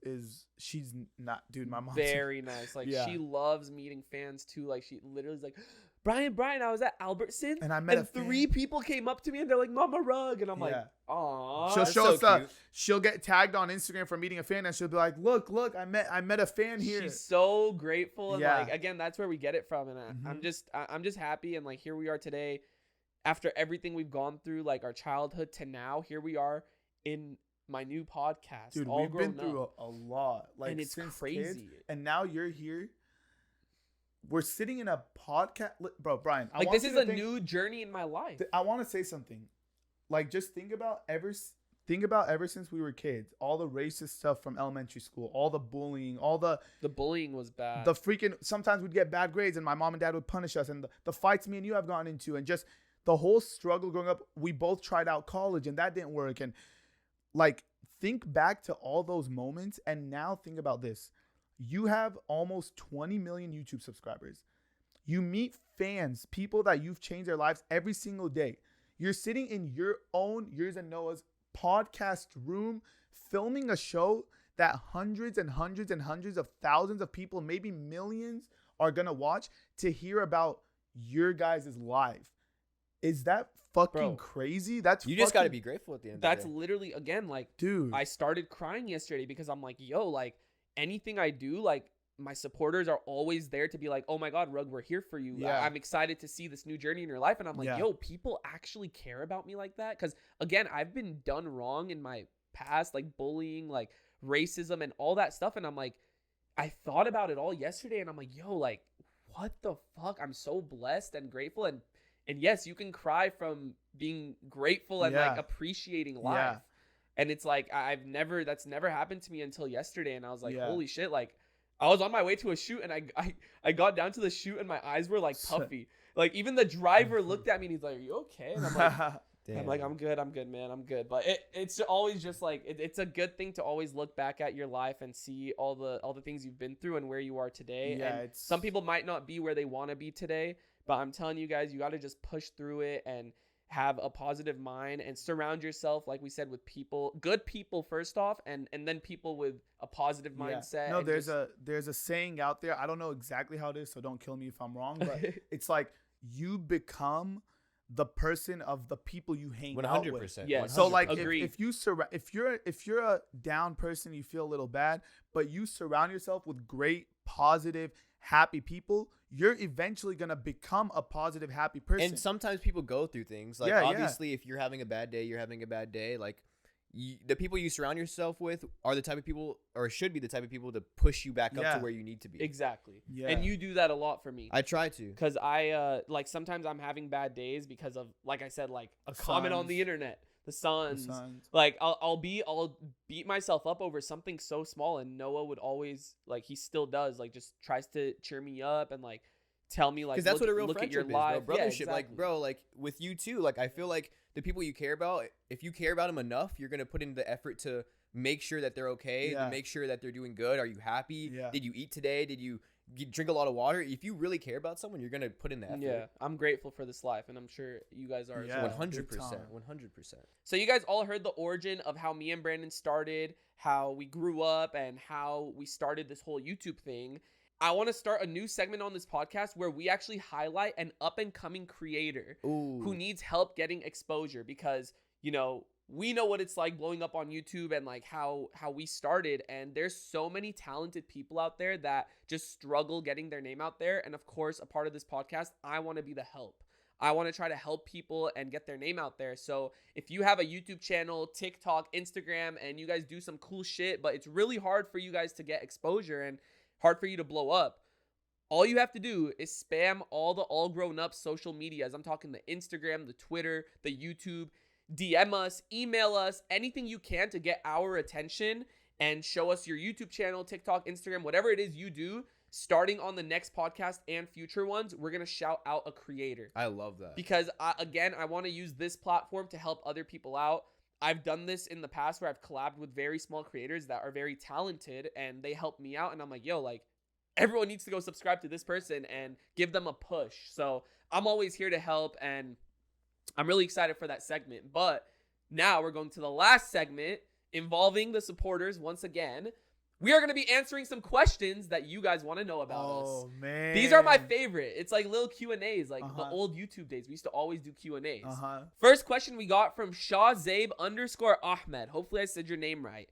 she's not, dude. My mom's Very nice. Like Yeah. she loves meeting fans too. Like she literally is like, Brian, I was at Albertson, And I met a three fan." people came up to me and they're like, "Mama Rug," and I'm like, Yeah. "Aw." She'll that's show so us stuff. cute. She'll get tagged on Instagram for meeting a fan, and she'll be like, "Look, I met a fan here." She's so grateful, and Yeah. like again, that's where we get it from. And I'm just happy, and like here we are today, after everything we've gone through, like our childhood to now. Here we are in my new podcast. Dude, all we've been grown through up. a lot. Like And it's since crazy. kids, and now you're here. We're sitting in a podcast, bro. Brian, I Like want this you is to a think- new journey in my life. I want to say something. Like, just think about ever since we were kids, all the racist stuff from elementary school, all the bullying, all the bullying was bad. freaking. Sometimes we'd get bad grades, and my mom and dad would punish us, and the fights me and you have gotten into, and just the whole struggle growing up. We both tried out college, and that didn't work. And like, think back to all those moments, and now think about this. You have almost 20 million YouTube subscribers. You meet fans, people that you've changed their lives every single day. You're sitting in yours and Noah's podcast room, filming a show that hundreds and hundreds and hundreds of thousands of people, maybe millions, are going to watch to hear about your guys' life. Is that fucking Bro, crazy? That's You just got to fucking- be grateful at the end That's of the day. literally, again, like, dude. I started crying yesterday because I'm like, yo, like anything I do, like my supporters are always there to be like, "Oh my God, Rug, we're here for you. Yeah. I'm excited to see this new journey in your life." And I'm like, Yeah. yo, people actually care about me like that. Because again, I've been done wrong in my past, like bullying, like racism and all that stuff. And I'm like, I thought about it all yesterday and I'm like, yo, like, what the fuck? I'm so blessed and grateful. And yes, you can cry from being grateful and Yeah. like appreciating life. Yeah. And it's like, that's never happened to me until yesterday. And I was like, Yeah. holy shit. Like, I was on my way to a shoot and I got down to the shoot and my eyes were like puffy. Like even the driver looked at me and he's like, "Are you okay?" And I'm like, Damn. I'm good, man. I'm good. But it's always just like, it's a good thing to always look back at your life and see all the things you've been through and where you are today. Yeah, And it's- some people might not be where they want to be today, but I'm telling you guys, you got to just push through it and have a positive mind and surround yourself, like we said, with good people first off, and then people with a positive mindset. No, and there's just- a saying out there. I don't know exactly how it is, so don't kill me if I'm wrong. But it's like you become the person of the people you hang out with. 100%. Yes. So like Agreed. if you're a down person, you feel a little bad, but you surround yourself with great, positive, happy people, you're eventually gonna become a positive, happy person. And sometimes people go through things. Like, Yeah, yeah. obviously, if you're having a bad day, you're having a bad day. Like, the people you surround yourself with are the type of people, or should be the type of people to push you back up Yeah. to where you need to be. exactly. Yeah. And you do that a lot for me. I try to. Because I like sometimes I'm having bad days because of, like I said, like a comment on Suns. the internet, the Suns. Suns. Like I'll beat myself up over something so small, and Noah would always, like, he still does, like, just tries to cheer me up and like tell me, like, Because that's what a real look at your friendship is, life, bro. Yeah, Brothership. Like, exactly. bro, like with you too. Like, I feel like the people you care about, if you care about them enough, you're gonna put in the effort to make sure that they're okay, Yeah. to make sure that they're doing good. Are you happy? Yeah. Did you eat today? Did you drink a lot of water? If you really care about someone, you're gonna put in the effort. Yeah, I'm grateful for this life, and I'm sure you guys are Yeah. as well. 100%. big 100%. So you guys all heard the origin of how me and Brandon started, how we grew up, and how we started this whole YouTube thing. I want to start a new segment on this podcast where we actually highlight an up-and-coming creator who needs help getting exposure because, you know, we know what it's like blowing up on YouTube and like how we started, and there's so many talented people out there that just struggle getting their name out there. And of course, a part of this podcast, I want to be the help. I want to try to help people and get their name out there. So if you have a YouTube channel, TikTok, Instagram, and you guys do some cool shit, but it's really hard for you guys to get exposure and hard for you to blow up, all you have to do is spam all the all grown up social medias. I'm talking the Instagram, the Twitter, the YouTube. DM us, email us, anything you can to get our attention and show us your YouTube channel, TikTok, Instagram, whatever it is you do. Starting on the next podcast and future ones, we're going to shout out a creator. I love that. Because, I want to use this platform to help other people out. I've done this in the past where I've collabed with very small creators that are very talented and they help me out. And I'm like, yo, like, everyone needs to go subscribe to this person and give them a push. So I'm always here to help, and I'm really excited for that segment. But now we're going to the last segment involving the supporters once again. We are going to be answering some questions that you guys want to know about us. Oh, man. These are my favorite. It's like little Q&As, like the old YouTube days. We used to always do Q&As. First question we got from Shahzabe_Ahmed. Hopefully I said your name right.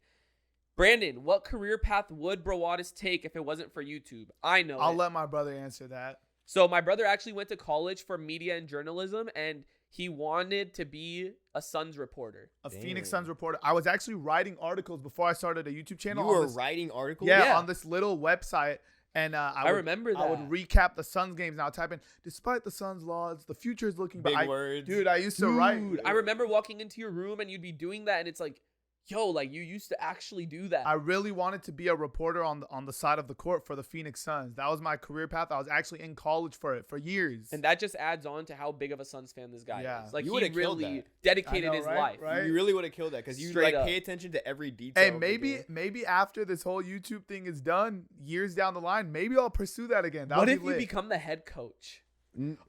Brandon, what career path would Brawadis take if it wasn't for YouTube? I know I'll let my brother answer that. So my brother actually went to college for media and journalism, and he wanted to be a Suns reporter. A Phoenix Suns reporter. I was actually writing articles before I started a YouTube channel. You were writing articles? Yeah, on this little website. And I remember that. I would recap the Suns games, and I'll type in, despite the Suns loss, the future is looking big words. Dude, I used to write. I remember walking into your room, and you'd be doing that, and it's like, yo, like you used to actually do that. I really wanted to be a reporter on the side of the court for the Phoenix Suns. That was my career path. I was actually in college for it for years. And that just adds on to how big of a Suns fan this guy is. Like, You he would've killed really that. dedicated I know, his right? life. Right? You really would have killed that because you Straight like up. pay attention to every detail. Hey, of the game. maybe after this whole YouTube thing is done, years down the line, maybe I'll pursue that again. That What would if be you lit. become the head coach?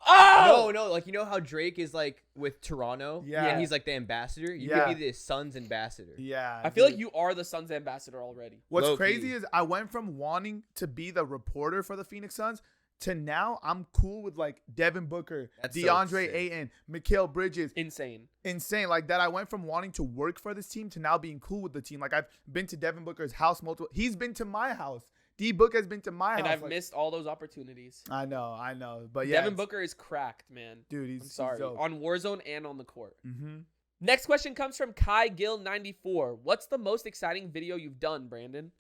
Oh no! Like, you know how Drake is like with Toronto, Yeah. and he's like the ambassador. You Yeah. could be the Suns ambassador. Yeah. I feel like dude. you are the Suns ambassador already. What's Low-key. crazy is I went from wanting to be the reporter for the Phoenix Suns to now I'm cool with like Devin Booker, That's so DeAndre sick. Ayton, Mikal Bridges. Insane. Insane. Like that, I went from wanting to work for this team to now being cool with the team. Like I've been to Devin Booker's house multiple. He's been to my house. D Book has been to my And house. I've Like, missed all those opportunities. I know. But yeah, Devin Booker is cracked, man. dude, he's I'm sorry. dope. On Warzone and on the court. Mm-hmm. Next question comes from Kai Gill 94. What's the most exciting video you've done, Brandon?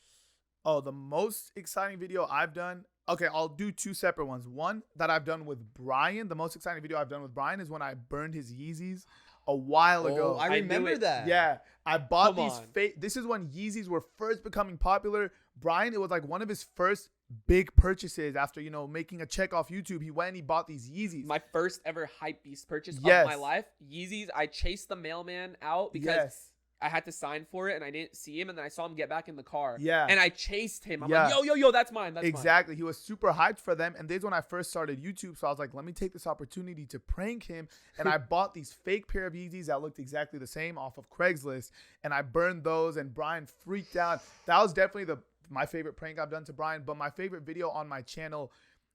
Oh, the most exciting video I've done. Okay, I'll do two separate ones. One that I've done with Brian. The most exciting video I've done with Brian is when I burned his Yeezys a while ago. I I knew remember it. that. Yeah, I bought Come these on. fake. This is when Yeezys were first becoming popular. Brian, it was like one of his first big purchases after, making a check off YouTube. He went and he bought these Yeezys. My first ever hype beast purchase Yes. of my life. Yeezys. I chased the mailman out because Yes. I had to sign for it and I didn't see him, and then I saw him get back in the car. Yeah. And I chased him. I'm Yeah. like, yo, that's mine. That's mine. Exactly. He was super hyped for them. And this is when I first started YouTube. So I was like, let me take this opportunity to prank him. And I bought these fake pair of Yeezys that looked exactly the same off of Craigslist. And I burned those, and Brian freaked out. That was definitely my favorite prank I've done to Brian. But my favorite video on my channel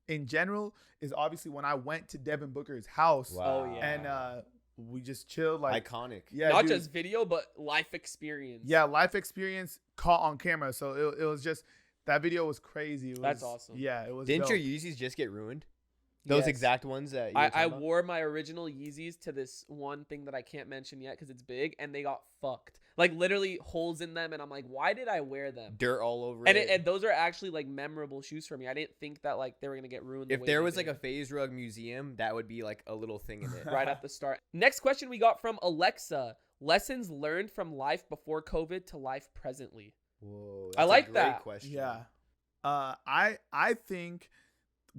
in general is obviously when I went to Devin Booker's house. Wow. Oh, yeah. And we just chilled. Like, Iconic. yeah, Not dude. just video, but life experience. Yeah, life experience caught on camera. So it was just, that video was crazy. That's awesome. Yeah, it was Didn't dope. your Yeezys just get ruined? Those Yes. exact ones that you were I talking about? wore my original Yeezys to this one thing that I can't mention yet because it's big, and they got fucked. Like, literally holes in them, and I'm like, why did I wear them? dirt all over And, it. and those are actually like memorable shoes for me. I didn't think that like they were gonna get ruined. the If way there they was like did. a FaZe Rug museum, that would be like a little thing in it. right at the start. Next question we got from Alexa: lessons learned from life before COVID to life presently. Whoa, I like a great that. question. Yeah. I think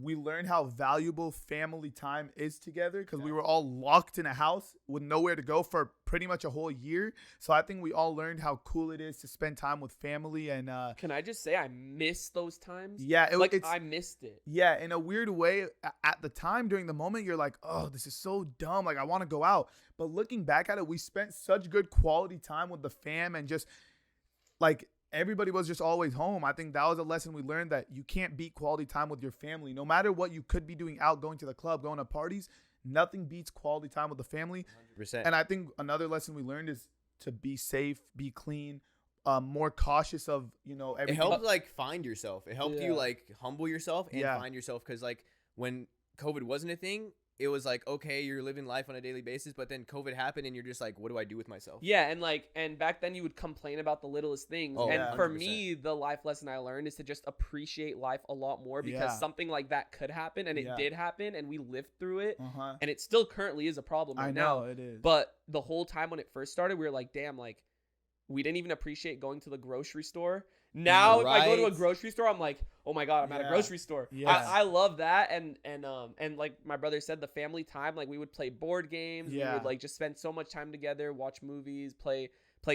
we learned how valuable family time is together because we were all locked in a house with nowhere to go for pretty much a whole year. So I think we all learned how cool it is to spend time with family. And Can I just say I miss those times? yeah, I missed it. Yeah, in a weird way, at the time during the moment, you're like, oh, this is so dumb. Like, I want to go out. But looking back at it, we spent such good quality time with the fam and just like everybody was just always home. I think that was a lesson we learned, that you can't beat quality time with your family. No matter what you could be doing out, going to the club, going to parties, nothing beats quality time with the family. 100%. And I think another lesson we learned is to be safe, be clean, more cautious of, everything. It helped like find yourself. It helped you like humble yourself and Yeah. find yourself, because like when COVID wasn't a thing, it was like, okay, you're living life on a daily basis, but then COVID happened and you're just like, what do I do with myself? Yeah, and back then you would complain about the littlest things. Oh, and yeah. for 100%. me, the life lesson I learned is to just appreciate life a lot more, because Yeah. something like that could happen, and it Yeah. did happen, and we lived through it. Uh-huh. And it still currently is a problem right I now. know it is. But the whole time when it first started, we were like, damn, like we didn't even appreciate going to the grocery store. Now if I go to a Right. grocery store, I'm like, oh my God, I'm at a Yeah. grocery store. Yeah. I love that. And like my brother said, the family time, like we would play board games. We Yeah. would like just spend so much time together, watch movies, play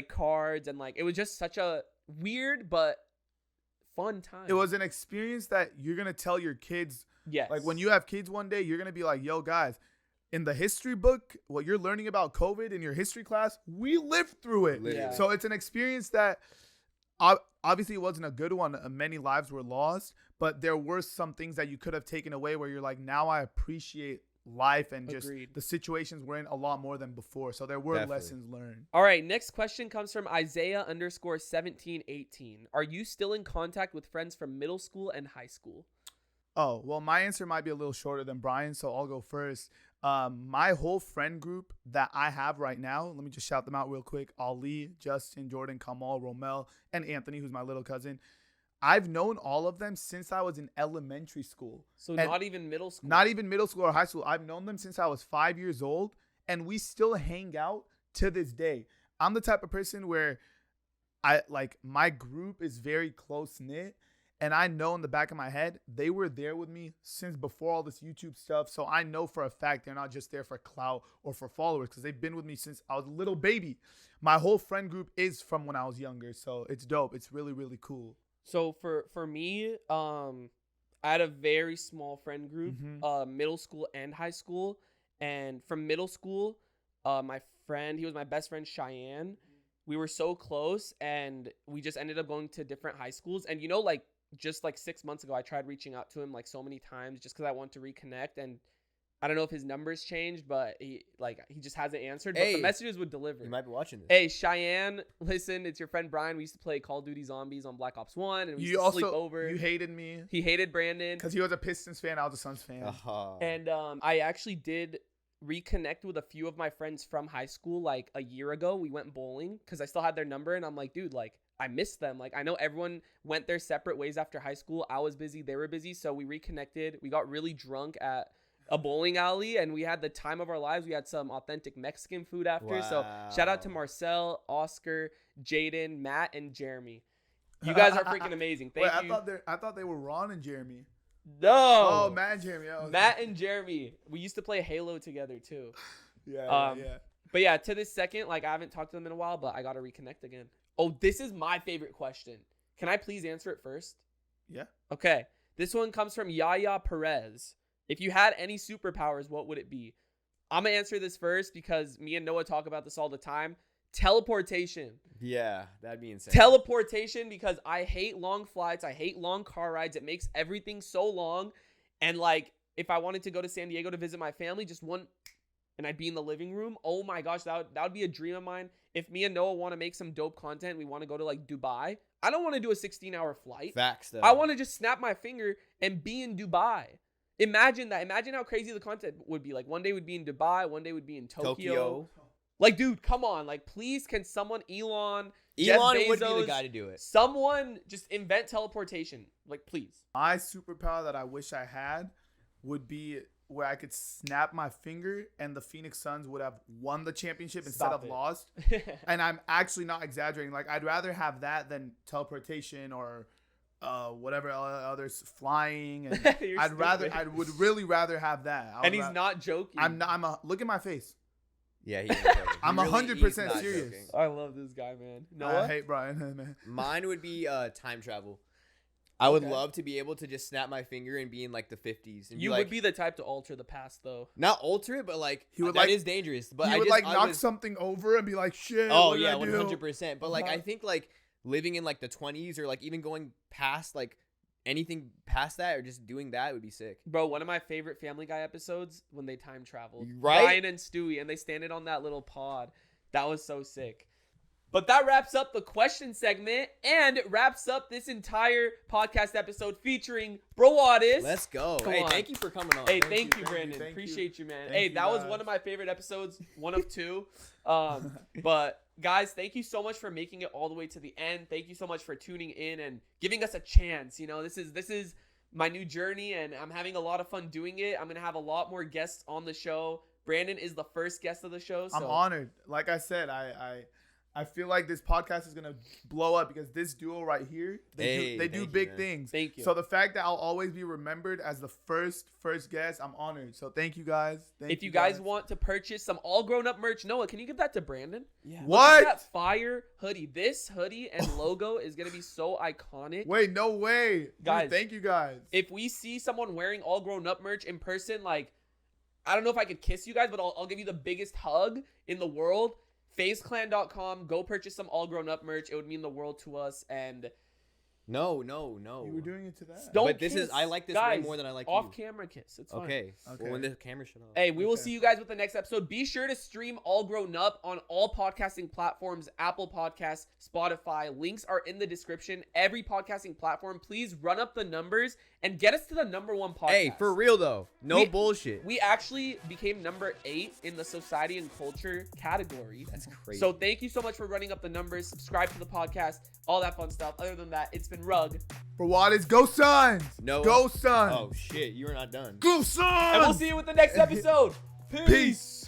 cards, and like it was just such a weird but fun time. It was an experience that you're going to tell your kids. yes. Like when you have kids one day, you're going to be like, yo, guys, in the history book, what you're learning about COVID in your history class, we lived through it. Literally. Yeah. So it's an experience that obviously it wasn't a good one. Many lives were lost, but there were some things that you could have taken away where you're like, now I appreciate life and just Agreed. the situations we're in a lot more than before. So there were Definitely. lessons learned. All right, next question comes from Isaiah_1718. Are you still in contact with friends from middle school and high school? Oh, well, my answer might be a little shorter than Brian, so I'll go first. My whole friend group that I have right now, let me just shout them out real quick. Ali, Justin, Jordan, Kamal, Romel, and Anthony, who's my little cousin. I've known all of them since I was in elementary school. So And not even middle school. Not even middle school or high school. I've known them since I was 5 years old, and we still hang out to this day. I'm the type of person where my group is very close knit, and I know in the back of my head they were there with me since before all this YouTube stuff. So I know for a fact they're not just there for clout or for followers, because they've been with me since I was a little baby. My whole friend group is from when I was younger, so it's dope. It's really, really cool. So for me, I had a very small friend group, middle school and high school. And from middle school, my friend, he was my best friend, Cheyenne. We were so close, and we just ended up going to different high schools. And just like 6 months ago, I tried reaching out to him like so many times just because I want to reconnect. And I don't know if his numbers changed, but he just hasn't answered. But the Hey, messages would deliver. You might be watching this. Hey, Cheyenne, listen, it's your friend Brian. We used to play Call of Duty Zombies on Black Ops 1, and we used to sleep over. You hated me He hated Brandon. because he was a Pistons fan. I was a Suns fan. Uh-huh. And I actually did reconnect with a few of my friends from high school like a year ago. We went bowling because I still had their number, and I'm like, dude, like I miss them. Like I know everyone went their separate ways after high school. I was busy, they were busy, so we reconnected. We got really drunk at a bowling alley, and we had the time of our lives. We had some authentic Mexican food after. So shout out to Wow. Marcel, Oscar, Jaden, Matt, and Jeremy. You guys are freaking amazing. Thank Wait, you. I thought they were Ron and Jeremy. No. Oh, Matt and Jeremy. Oh, Matt and Jeremy. We used to play Halo together too. yeah. But yeah, to this second, like I haven't talked to them in a while, but I gotta reconnect again. Oh, this is my favorite question. Can I please answer it first? Yeah. Okay. This one comes from Yaya Perez. If you had any superpowers, what would it be? I'm gonna answer this first because me and Noah talk about this all the time. Teleportation. Yeah, that'd be insane. Teleportation, because I hate long flights. I hate long car rides. It makes everything so long. And like, if I wanted to go to San Diego to visit my family, just one, and I'd be in the living room. Oh my gosh, that would be a dream of mine. If me and Noah want to make some dope content, we want to go to like Dubai. I don't want to do a 16-hour flight. Facts, though. I want to just snap my finger and be in Dubai. Imagine that. Imagine how crazy the content would be. Like one day would be in Dubai, one day would be in Tokyo. Like, dude, come on. Like, please, can someone, Jeff Elon would be Bezos, the guy to do it. someone just invent teleportation. Like, please. My superpower that I wish I had would be where I could snap my finger and the Phoenix Suns would have won the championship instead Stop of it. lost. And I'm actually not exaggerating. Like, I'd rather have that than teleportation or whatever others flying. And You're I stupid. would really rather have that. And he's not joking. Look at my face. Yeah, he ain't joking. He I'm really 100% is not serious. joking. I love this guy, man. I Noah? hate Brian, man. Mine would be time travel. I would Okay. love to be able to just snap my finger and be in like the 50s. And You like, would be the type to alter the past, though. not alter it, but like He would that like- is dangerous. But He I would just, like I knock was- something over and be like, shit. Oh what did yeah, I do? 100%. But like I Uh-huh. think like living in like the 20s or like even going past like anything past that or just doing that would be sick. Bro, one of my favorite Family Guy episodes when they time traveled. Right? Ryan and Stewie, and they standed on that little pod. That was so sick. But that wraps up the question segment and wraps up this entire podcast episode featuring Brawadis. Let's go. Come Hey, on. thank you for coming on. Hey, Thank thank you, you, thank you, Brandon. thank you. Appreciate you, man. Thank Hey, you, that was guys. one of my favorite episodes, one of two. But guys, thank you so much for making it all the way to the end. Thank you so much for tuning in and giving us a chance. You know, this is my new journey, and I'm having a lot of fun doing it. I'm gonna have a lot more guests on the show. Brandon is the first guest of the show. So. I'm honored. Like I said, I feel like this podcast is gonna blow up because this duo right here, they Hey, do thank you, big man. things. Thank you. So the fact that I'll always be remembered as the first guest, I'm honored. So thank you guys. If you guys want to purchase some all grown up merch, Noah, can you give that to Brandon? Yeah. Look What? at that fire hoodie. This hoodie and logo is gonna be so iconic. Wait, no way, dude, Guys, thank you guys. If we see someone wearing all grown up merch in person, like, I don't know if I could kiss you guys, but I'll give you the biggest hug in the world. FaZeClan.com. Go purchase some all grown up merch. It would mean the world to us. And No. You were doing it to that. don't But this is kiss. I like this Guys, way more than I like off you. camera kiss. It's fine. Okay. Okay. Well, when the camera shut off. Hey, we will Okay. see you guys with the next episode. Be sure to stream All Grown Up on all podcasting platforms, Apple Podcasts, Spotify. Links are in the description. Every podcasting platform. Please run up the numbers and get us to the #1 podcast. Hey, for real though. No We- bullshit. We actually became number 8 in the society and culture category. That's crazy. So thank you so much for running up the numbers. Subscribe to the podcast, all that fun stuff. Other than that, it's been Rug. Brawadis, go Suns. No. Go Suns. Oh shit, you're not done. Go Suns. And we'll see you with the next episode. Peace.